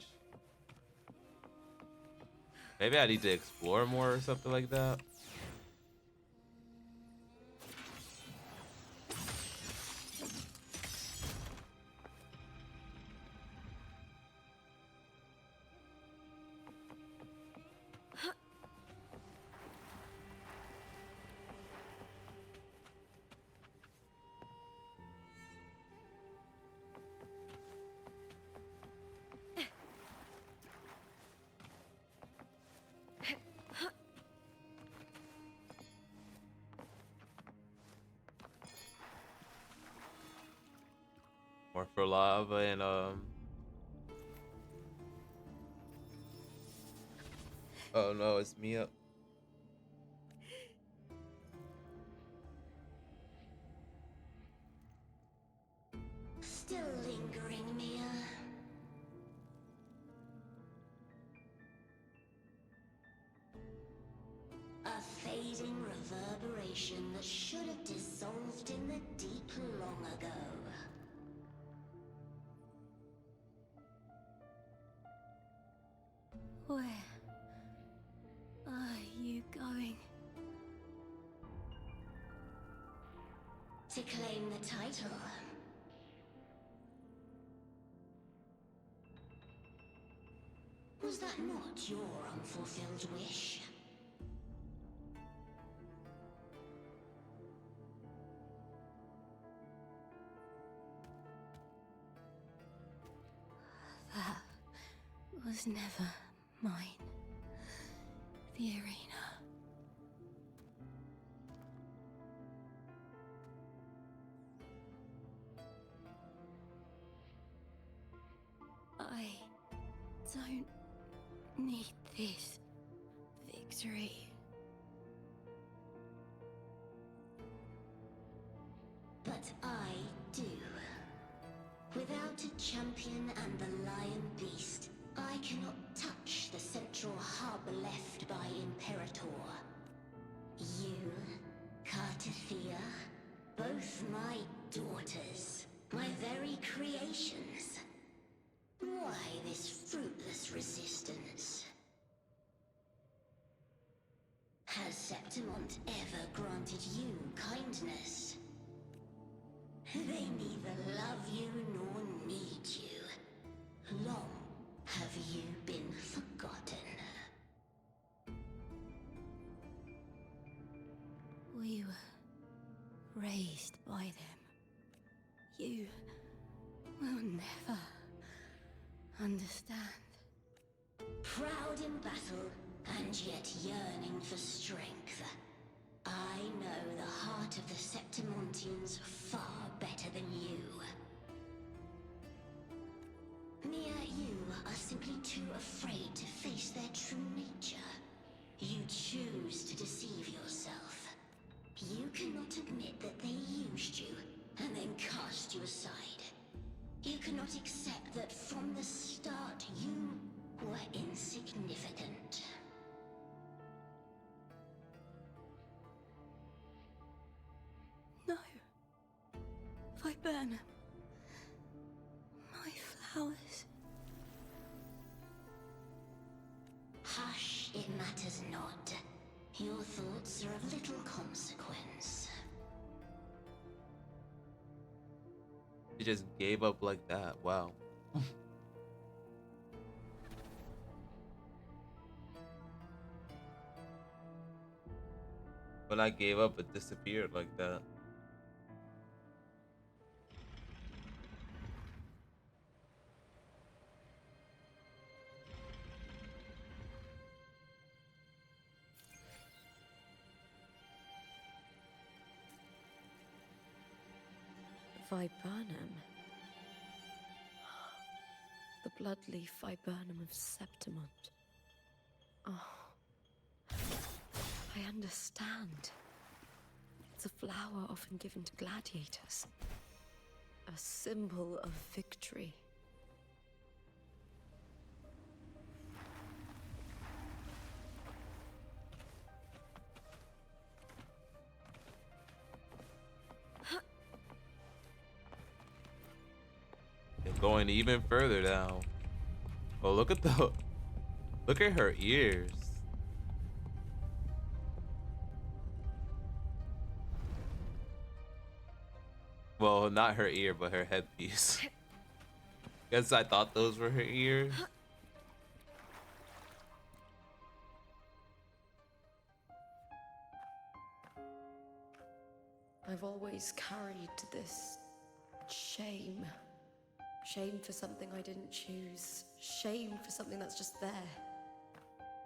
Maybe I need to explore more or something like that. More for lava and oh no, it's me up. Still lingering, Mia. A fading reverberation that should have dissolved in the deep long ago. Where are you going? To claim the title. that not your unfulfilled wish? That was never mine. The arena. I don't need this victory. But I do. Without a champion and the Lion Beast, I cannot touch the central hub left by Imperator. You, Cartithia, both my daughters, my very creations. Why this fruitless resistance? Has Septimont ever granted you kindness? They neither love you nor need you. Long have you been forgotten. We were raised by them. You will never understand. Proud in battle, and yet yearning for strength. I know the heart of the Septimontians far better than you. Mia, you are simply too afraid to face their true nature. You choose to deceive yourself. You cannot admit that they used you, and then cast you aside. You cannot accept that from the start you were insignificant. No. Viburnum. My flowers. Hush, it matters not. Your thoughts are of little consequence. She just gave up like that. Wow. When I gave up, it disappeared like that. Viburnum. The bloodleaf viburnum of Septimont. Oh. I understand. It's a flower often given to gladiators. A symbol of victory. They're going even further now. Oh, look at her ears. Well, not her ear, but her headpiece. Guess I thought those were her ears. I've always carried this shame. Shame for something I didn't choose. Shame for something that's just there.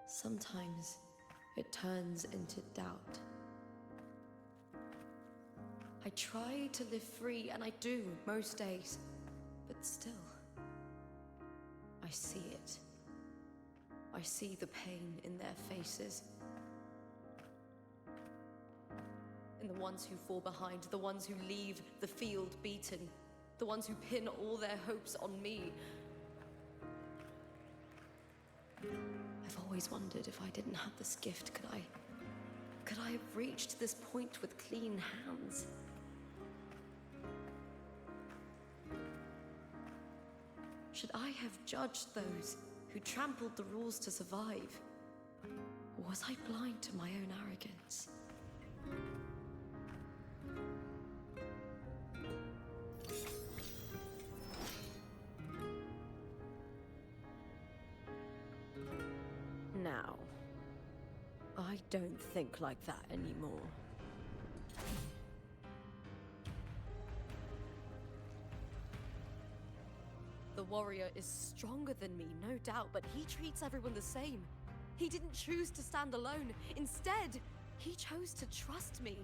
Sometimes it turns into doubt. I try to live free, and I do most days. But still, I see it. I see the pain in their faces. In the ones who fall behind, the ones who leave the field beaten, the ones who pin all their hopes on me. I've always wondered if I didn't have this gift, could I have reached this point with clean hands? Should I have judged those who trampled the rules to survive? Or was I blind to my own arrogance? don't think like that anymore. The warrior is stronger than me, no doubt, but he treats everyone the same. He didn't choose to stand alone. Instead, he chose to trust me.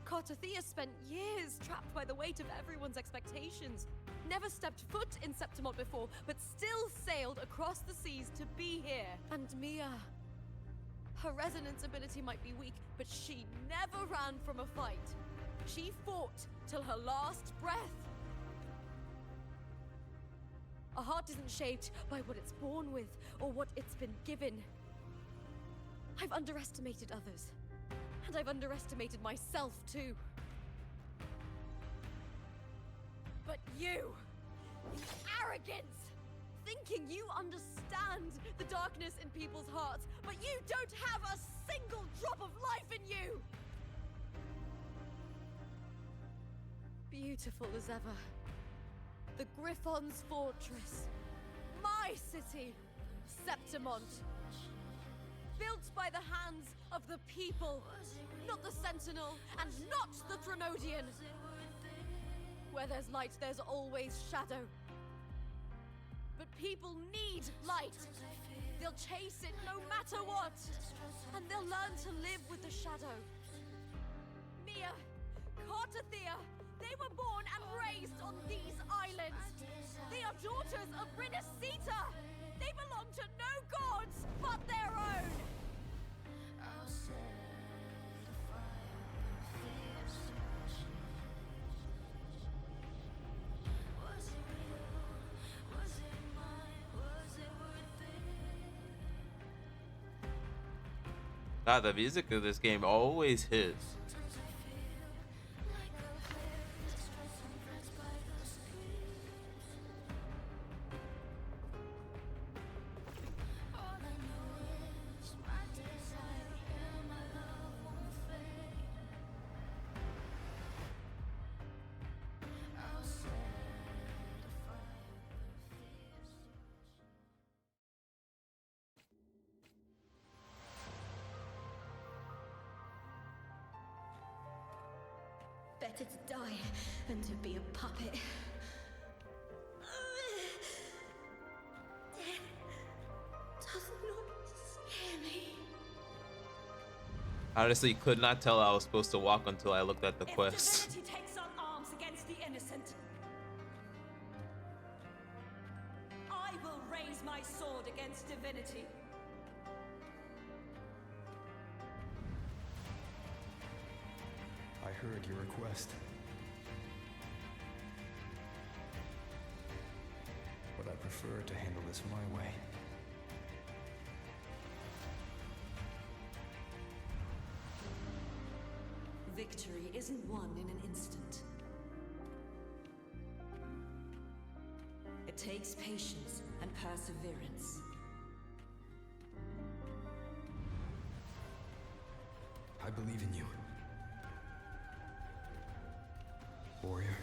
Cartothea spent years trapped by the weight of everyone's expectations. Never stepped foot in Septimont before, but still sailed across the seas to be here. And Mia... her resonance ability might be weak, but she never ran from a fight. She fought till her last breath. A heart isn't shaped by what it's born with, or what it's been given. I've underestimated others. And I've underestimated myself, too. But you... the arrogance! Thinking you understand the darkness in people's hearts, but you don't have a single drop of life in you! Beautiful as ever. The Griffon's fortress. My city, Septimont. Built by the hands of the people, not the Sentinel, and not the Threnodian. Where there's light, there's always shadow. But people need light. They'll chase it no matter what. And they'll learn to live with the shadow. Mia, Cartothea, they were born and raised on these islands. They are daughters of Rinasita. They belong to no gods but their own. God, the music of this game always hits. Better to die than to be a puppet. Death does not scare me. Honestly, could not tell I was supposed to walk until I looked at the quest. Divinity takes up arms against the innocent, I will raise my sword against divinity. I heard your request. But I prefer to handle this my way. Victory isn't won in an instant. It takes patience and perseverance. I believe in you. Warrior.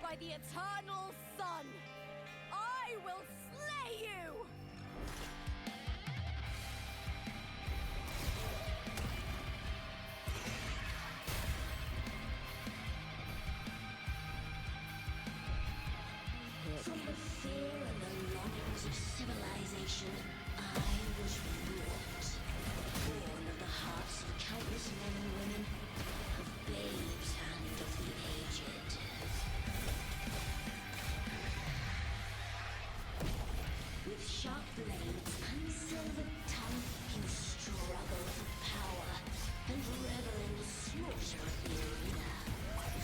By the eternal sun, I will slay you! From the fear and the longings of civilization, I was wrought. Born of the hearts of countless men and women, of babes and of the aged. With sharp blades and silver tongue, you struggle for power and revel in the slaughter of the arena.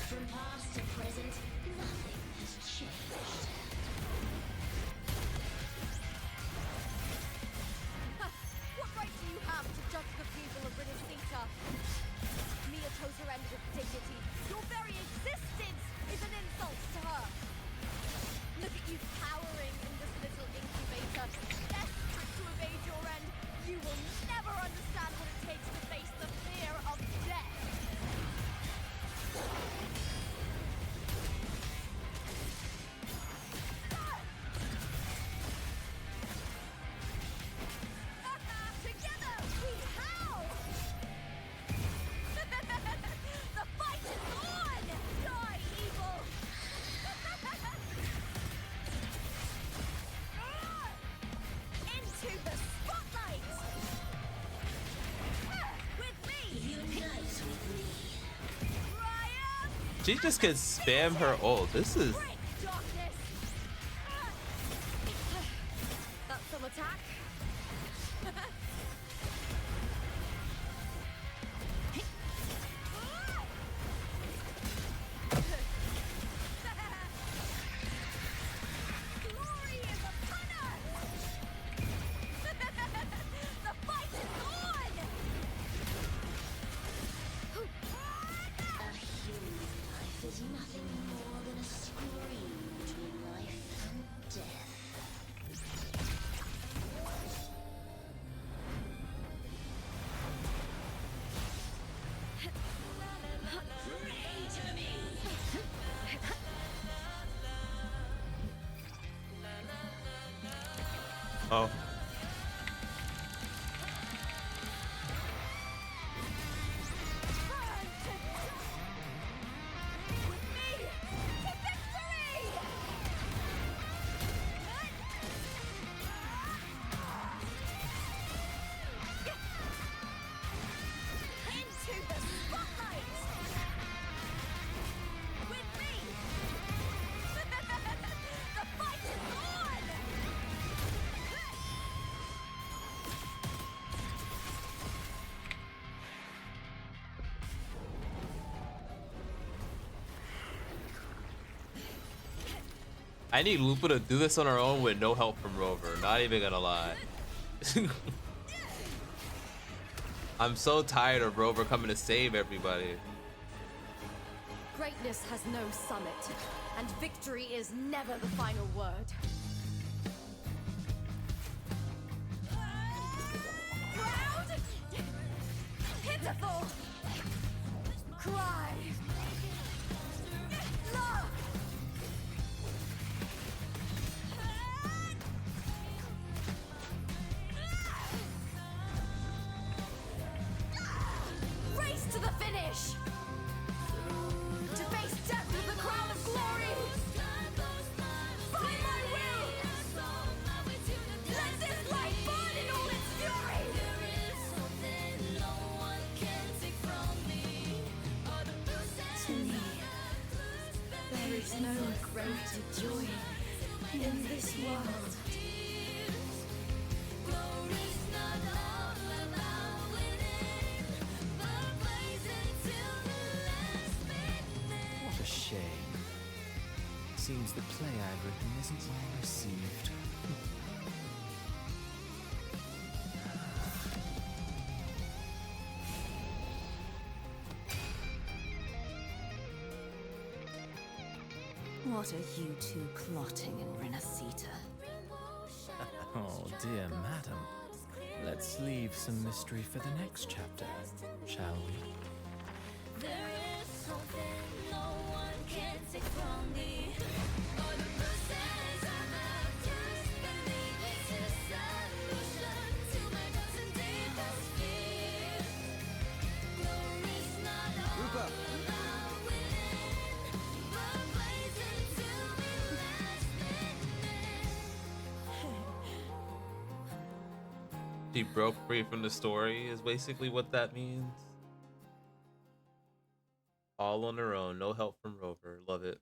From past to present, nothing has changed. What right do you have to judge the people of Renacita? Mia chose her end with dignity. Your very existence is an insult to her. Look at you cowering in this little incubator, desperate to evade your end. You will never understand what it takes to face the fear of death. Together we howl! The fight is on! Die, evil! Into the spotlight! With me! Unite with me. She just can spam her ult. This is Break darkness! That's some attack. Glory is upon us! The fight is on! A human life is nothing more than a scream between life and death. Pray to me. oh. With me to victory! Into the spotlight! With me! The fight is on! I need Lupa to do this on her own with no help from Rover. Not even gonna lie. I'm so tired of Rover coming to save everybody. Greatness has no summit, and victory is never the final word. Proud! Pitiful! Cry! Love! Race to the finish! To face death with the crown of glory! Find my will! Let this light burn in all its fury! To me, there is no greater joy in this world. What a shame. Seems the play I've written isn't well received. What are you two plotting in Renacita? Oh, dear madam. Let's leave some mystery for the next chapter, shall we? There is something no one can take from me. All the bruises I have just believe it's a solution to my doubts and deepest fears. Glory's not all about winning, but blazing to me last minute. She broke free from the story is basically what that means. All on her own, no help from Rover. Love it.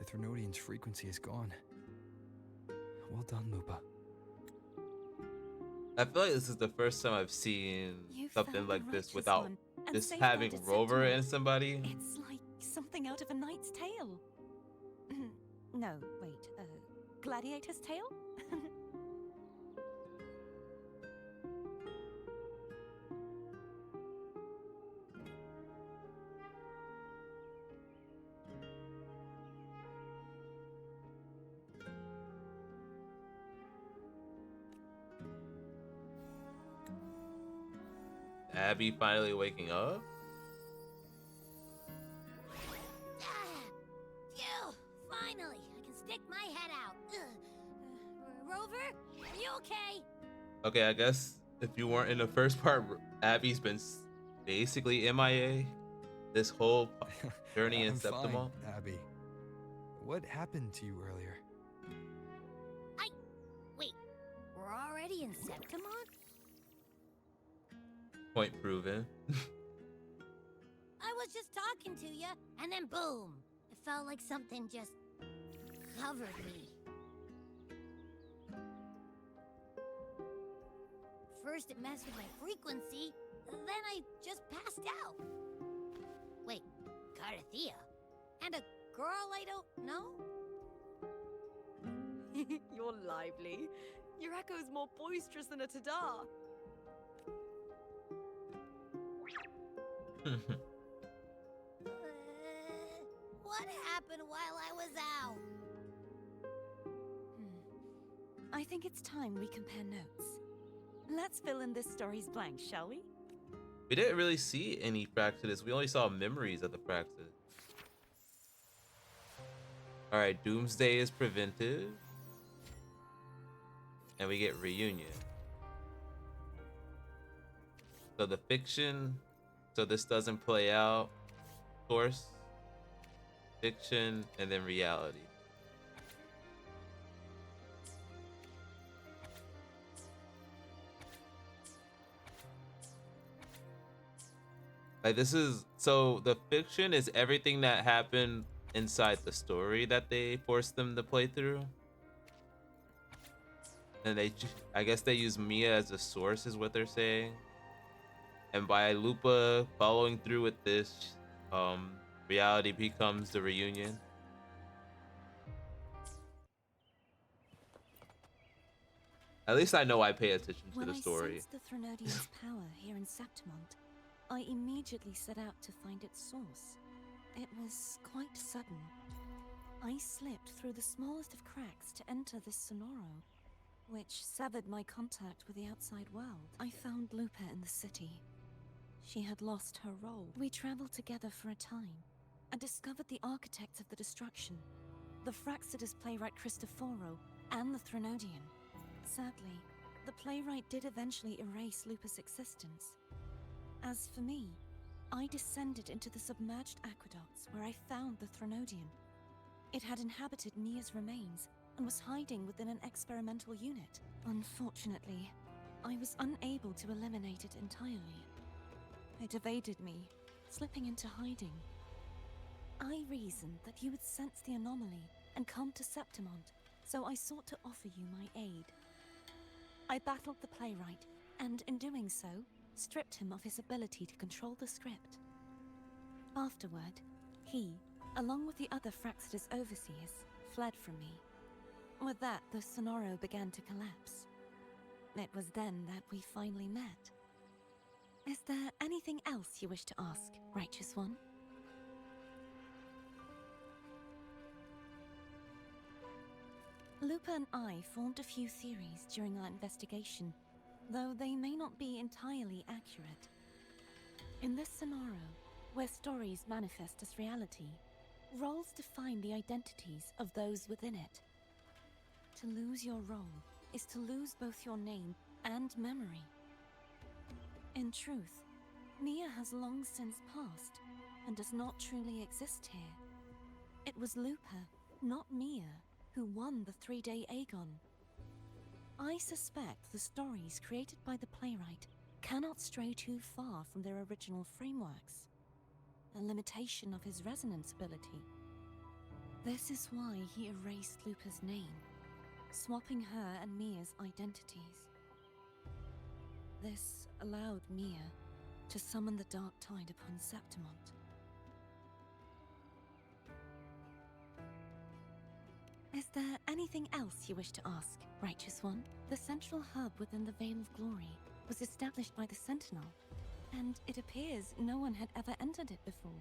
the Threnodian's frequency is gone. Well done, Lupa. I feel like this is the first time I've seen You something found the like this righteous without one and just safeguarded having Rover Septimont. and somebody. It's like something out of a knight's tale. No, wait, gladiator's tale? Abby finally waking up. Phew! Finally, I can stick my head out. Rover, are you okay? Okay, I guess if you weren't in the first part, Abby's been basically MIA this whole journey in I'm fine, Septimol. Abby. What happened to you earlier? Wait, we're already in Septimont? Point proven. I was just talking to you, and then boom! It felt like something just covered me. First it messed with my frequency, then I just passed out. Wait, Carthea? And a girl I don't know? You're lively. Your echo's more boisterous than a tada. What happened while I was out? I think it's time we compare notes. Let's fill in this story's blanks, shall we? We didn't really see any Fraxidus. We only saw memories of the Fraxidus. Alright, Doomsday is prevented. And we get Reunion. So the fiction, so this doesn't play out. Source, fiction, and then reality. Like this is, so the fiction is everything that happened inside the story that they forced them to play through. And I guess they use Mia as a source is what they're saying. And by Lupa following through with this, reality becomes the reunion. At least I know I pay attention to When the story. I sensed the Threnodian's power here in Septimont, I immediately set out to find its source. It was quite sudden. I slipped through the smallest of cracks to enter this Sonoro, which severed my contact with the outside world. I found Lupa in the city. She had lost her role. We traveled together for a time, and discovered the architects of the destruction, the Fraxidus playwright Cristoforo, and the Threnodian. Sadly, the playwright did eventually erase Lupa's existence. As for me, I descended into the submerged aqueducts where I found the Threnodian. It had inhabited Mia's remains and was hiding within an experimental unit. Unfortunately, I was unable to eliminate it entirely. It evaded me, slipping into hiding. I reasoned that you would sense the anomaly and come to Septimont, so I sought to offer you my aid. I battled the playwright, and in doing so, stripped him of his ability to control the script. Afterward, he, along with the other Fraxidus overseers, fled from me. With that, the Sonoro began to collapse. It was then that we finally met. Is there anything else you wish to ask, Righteous One? Lupa and I formed a few theories during our investigation, though they may not be entirely accurate. In this Sonoro, where stories manifest as reality, roles define the identities of those within it. To lose your role is to lose both your name and memory. In truth, Mia has long since passed and does not truly exist here. It was Lupa, not Mia, who won the 3-day Aegon. I suspect the stories created by the playwright cannot stray too far from their original frameworks, a limitation of his resonance ability. This is why he erased Lupa's name, swapping her and Mia's identities. This allowed Mia to summon the Dark Tide upon Septimont. Is there anything else you wish to ask, Righteous One? The central hub within the Veil of Glory was established by the Sentinel, and it appears no one had ever entered it before.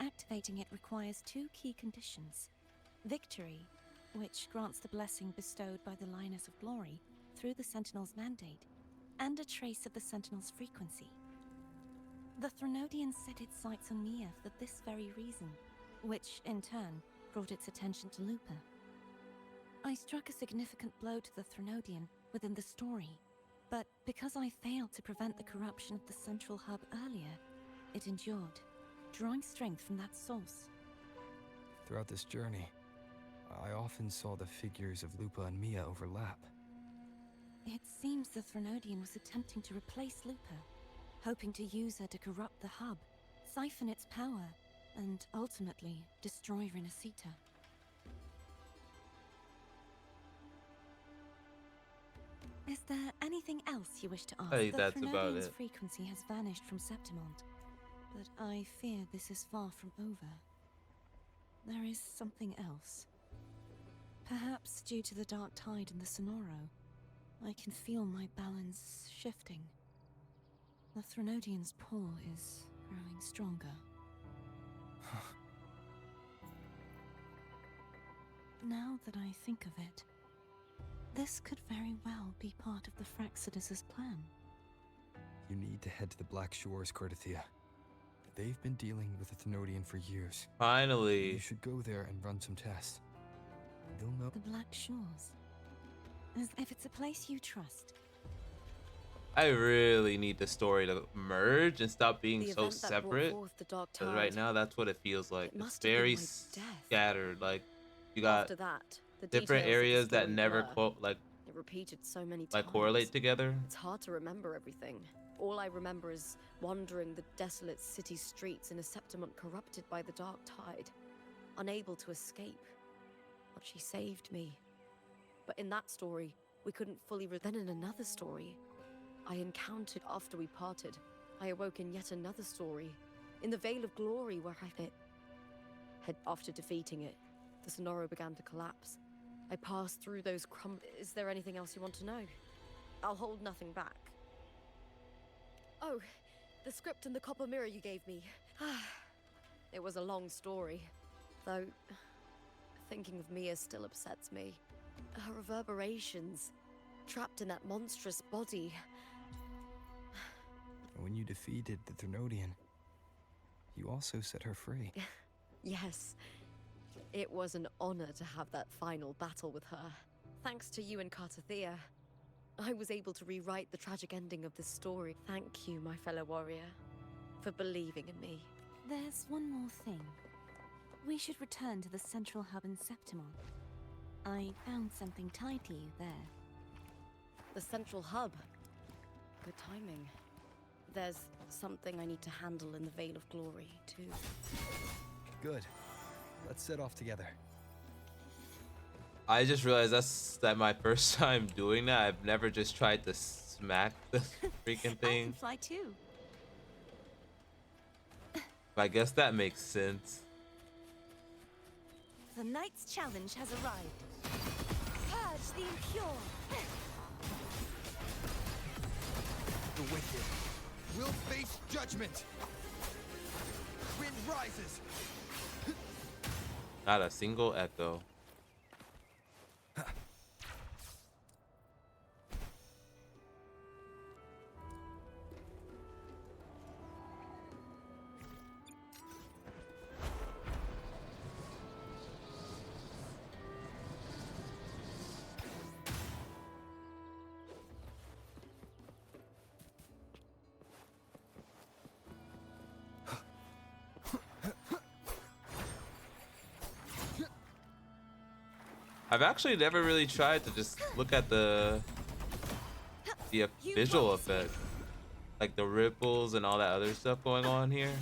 Activating it requires two key conditions: victory, which grants the blessing bestowed by the Lioness of Glory through the Sentinel's mandate, and a trace of the Sentinel's frequency. The Threnodian set its sights on Mia for this very reason, which, in turn, brought its attention to Lupa. I struck a significant blow to the Threnodian within the story, but because I failed to prevent the corruption of the central hub earlier, it endured, drawing strength from that source. Throughout this journey, I often saw the figures of Lupa and Mia overlap. It seems the Threnodian was attempting to replace Lupa, hoping to use her to corrupt the hub, siphon its power, and ultimately destroy Renacita. Is there anything else you wish to ask? I think The that's about Threnodian's it. frequency has vanished from Septimont, but I fear this is far from over. There is something else. Perhaps due to the Dark Tide in the Sonoro, I can feel my balance shifting. The Threnodian's pull is growing stronger. Now that I think of it, this could very well be part of the Fraxidus' plan. You need to head to the Black Shores, Cordothea. They've been dealing with the Thenodian for years. Finally. You should go there and run some tests. They'll know. The Black Shores. As if it's a place you trust. I really need the story to merge and stop being The so event that brought separate. forth the Dark Because Tide. right now, that's what it feels like. It It's must have been very my death. scattered. Like, you got After that, the different details of the areas that story never blur. like It repeated so many times. correlate together. It's hard to remember everything. All I remember is wandering the desolate city streets in a Septimont corrupted by the Dark Tide, unable to escape. But she saved me. But in that story, we couldn't fully. Then in another story, I encountered after we parted. I awoke in yet another story, in the Veil of Glory, where after defeating it, the Sonoro began to collapse. I passed through those Is there anything else you want to know? I'll hold nothing back. Oh, the script and the copper mirror you gave me. It was a long story. Though, thinking of Mia still upsets me. Her reverberations, trapped in that monstrous body. When you defeated the Thenodian, you also set her free. Yes. It was an honor to have that final battle with her. Thanks to you and Cartathea, I was able to rewrite the tragic ending of this story. Thank you, my fellow warrior, for believing in me. There's one more thing. We should return to the central hub in Septimont. I found something tied to you there. The central hub. Good timing. There's something I need to handle in the Veil of Glory, too. Good. Let's set off together. I just realized that's my first time doing that. I've never just tried to smack the freaking I can thing. fly too. I guess that makes sense. The Knight's challenge has arrived. Purge the impure. The wicked will face judgment. Wind rises. Not a single echo. I've actually never really tried to just look at the visual effect, like the ripples and all that other stuff going on here.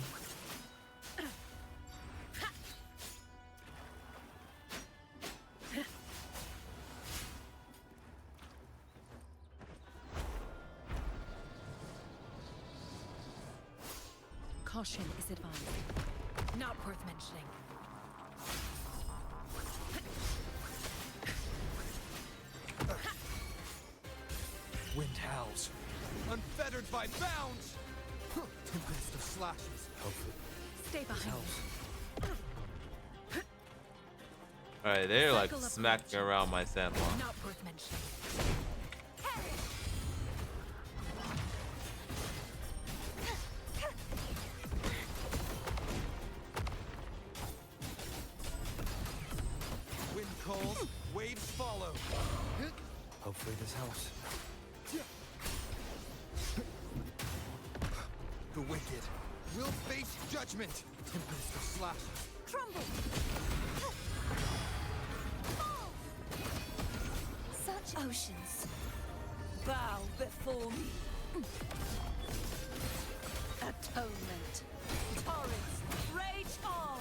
Caution is advised. Not worth mentioning. Wind howls, unfettered by bounds. Tempest of slashes. Hopefully. Stay behind me. All right, they're like Cycle of smacking corruption. around my sandlot. Not worth mentioning. Wind calls, waves follow. Hopefully this helps. The wicked will face judgment. Tempest of slashes. Crumble! Such oceans. Bow before me. Atonement. Torrents, rage on!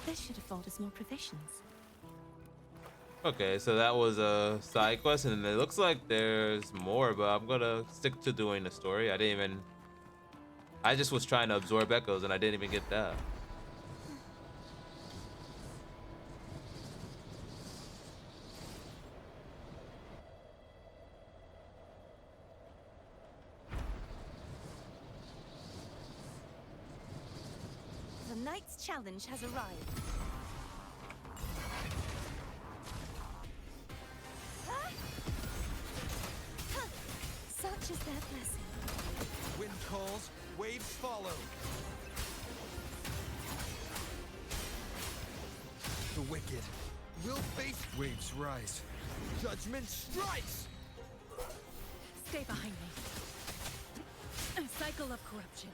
This should afford us more provisions. Okay, so that was a side quest, and it looks like there's more, but I'm gonna stick to doing the story. I just was trying to absorb echoes, and I didn't even get that. The Knight's challenge has arrived. Such is their blessing. Wind calls, waves follow. The wicked will face waves rise. Judgment strikes. Stay behind me. A cycle of corruption.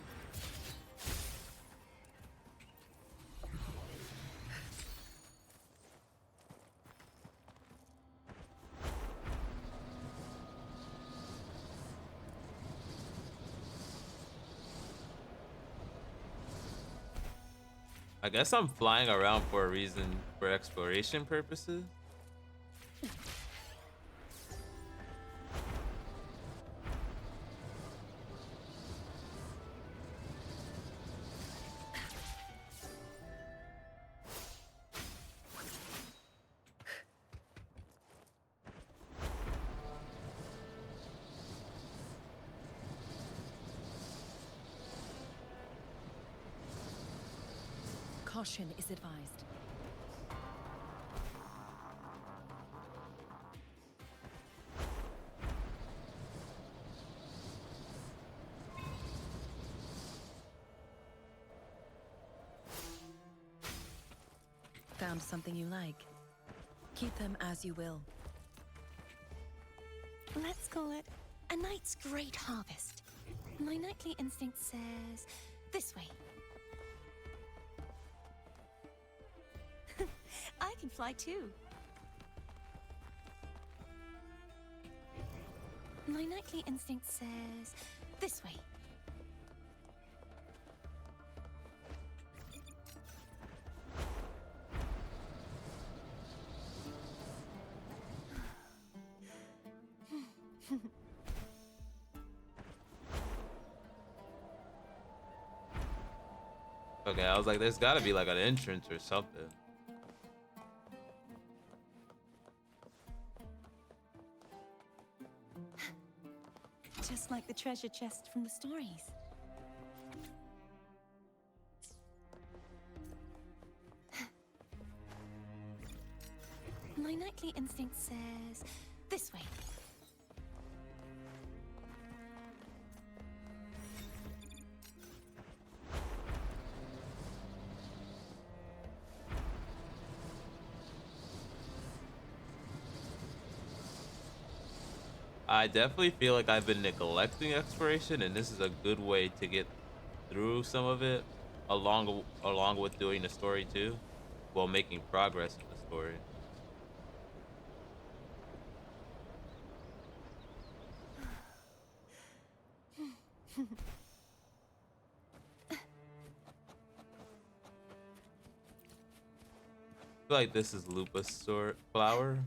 I guess I'm flying around for a reason, for exploration purposes. Caution is advised. Found something you like. Keep them as you will. Let's call it a night's great harvest. My nightly instinct says this way. I can fly too. My nightly instinct says this way. Okay, I was like, there's gotta be like an entrance or something. Just like the treasure chest from the stories. My nightly instinct says this way. I definitely feel like I've been neglecting exploration, and this is a good way to get through some of it, along with doing the story too, while making progress in the story. I feel like this is Lupus sort flower.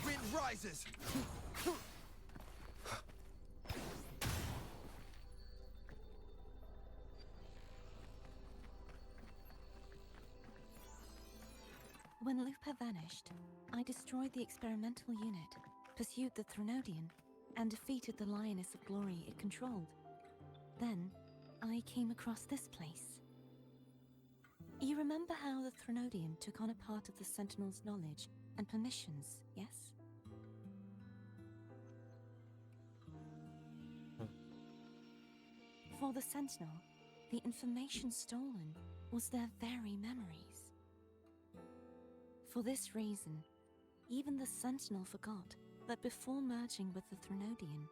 Wind rises! When Lupa vanished, I destroyed the experimental unit, pursued the Threnodian, and defeated the Lioness of Glory it controlled. Then, I came across this place. You remember how the Threnodian took on a part of the Sentinel's knowledge and permissions, yes? For the Sentinel, the information stolen was their very memories. For this reason, even the Sentinel forgot that before merging with the Threnodian,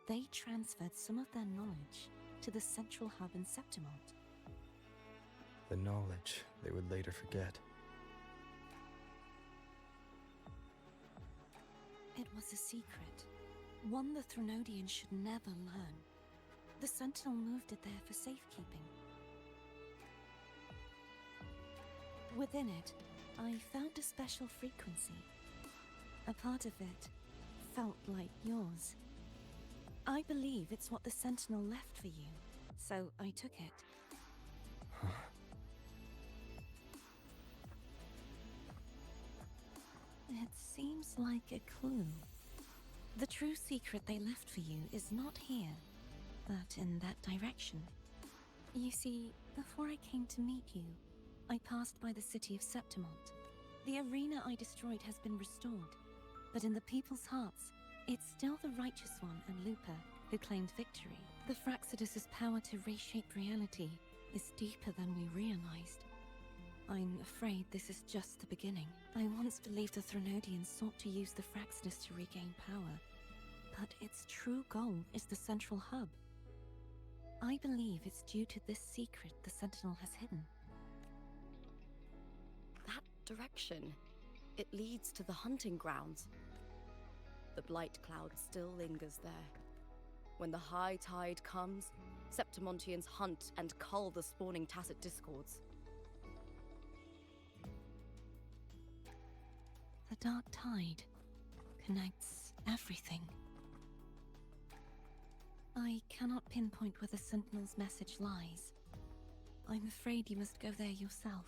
they transferred some of their knowledge to the central hub in Septimont. The knowledge they would later forget. It was a secret, one the Threnodian should never learn. The Sentinel moved it there for safekeeping. Within it, I found a special frequency. A part of it felt like yours. I believe it's what the Sentinel left for you, so I took it. It seems like a clue. The true secret they left for you is not here, but in that direction. You see, before I came to meet you, I passed by the city of Septimont. The arena I destroyed has been restored, but in the people's hearts, it's still the Righteous One and Lupa who claimed victory. The Fraxidus' power to reshape reality is deeper than we realized. I'm afraid this is just the beginning. I once believed the Threnodians sought to use the Fraxidus to regain power, but its true goal is the central hub. I believe it's due to this secret the Sentinel has hidden. That direction, it leads to the hunting grounds. The blight cloud still lingers there. When the high tide comes, Septimontians hunt and cull the spawning Tacit Discords. The dark tide connects everything. I cannot pinpoint where the Sentinel's message lies. I'm afraid you must go there yourself.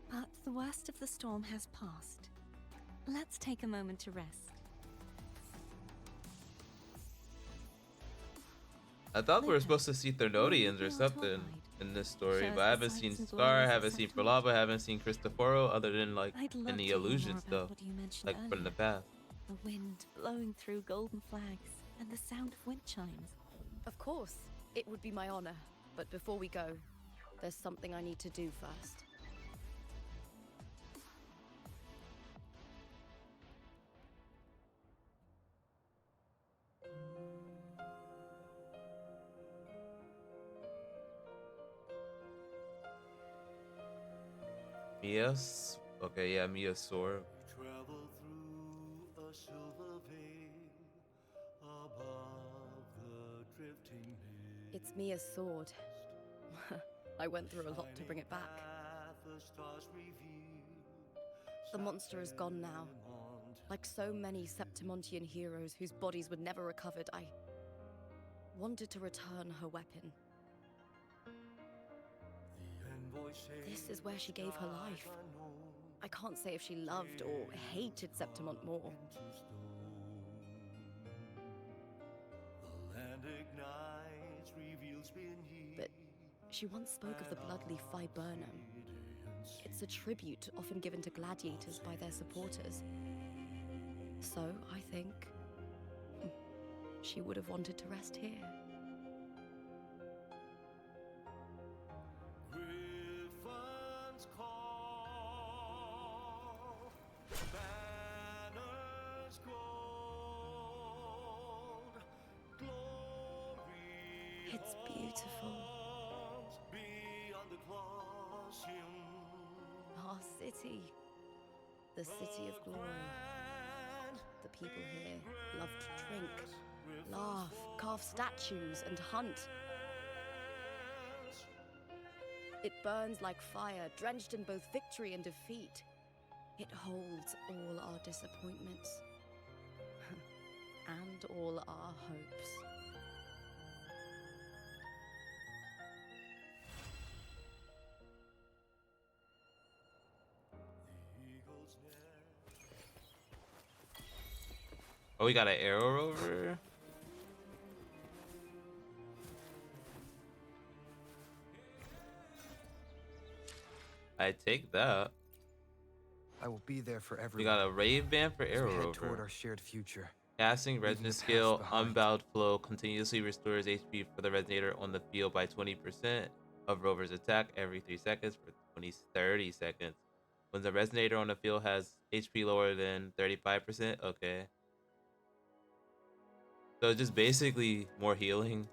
But the worst of the storm has passed. Let's take a moment to rest. I thought we were supposed to see Thernodians or something in this story, but I haven't seen Scar, haven't seen Ferlava, haven't seen Cristoforo, other than like in the illusion stuff, like from the past. The wind blowing through golden flags and the sound of wind chimes. Of course, it would be my honor. But before we go, there's something I need to do first. Mia's? Okay, yeah, Mia's sword. Travel through a silver veil above the drifting mist. It's Mia's sword. I went through a lot to bring it back. The monster is gone now. Like so many Septimontian heroes whose bodies were never recovered, I wanted to return her weapon. This is where she gave her life. I can't say if she loved or hated Septimont more. But she once spoke of the bloodleaf viburnum. It's a tribute often given to gladiators by their supporters. So, I think she would have wanted to rest here. Griffins call, banners gold, glory It's beautiful. haunts beyond the Colosseum. Our city. The city of glory. The people here love to drink, laugh, carve statues, and hunt. It burns like fire, drenched in both victory and defeat. It holds all our disappointments and all our hopes. Oh, we got an arrow rover. I take that. I will be there for We everyone. got a rave band for as we arrow head toward rover. our shared future. Casting leaving the Resonance past skill, behind. Unbound Flow continuously restores HP for the Resonator on the field by 20% of Rover's attack every 3 seconds for 30 seconds. When the Resonator on the field has HP lower than 35%, okay. So just basically more healing.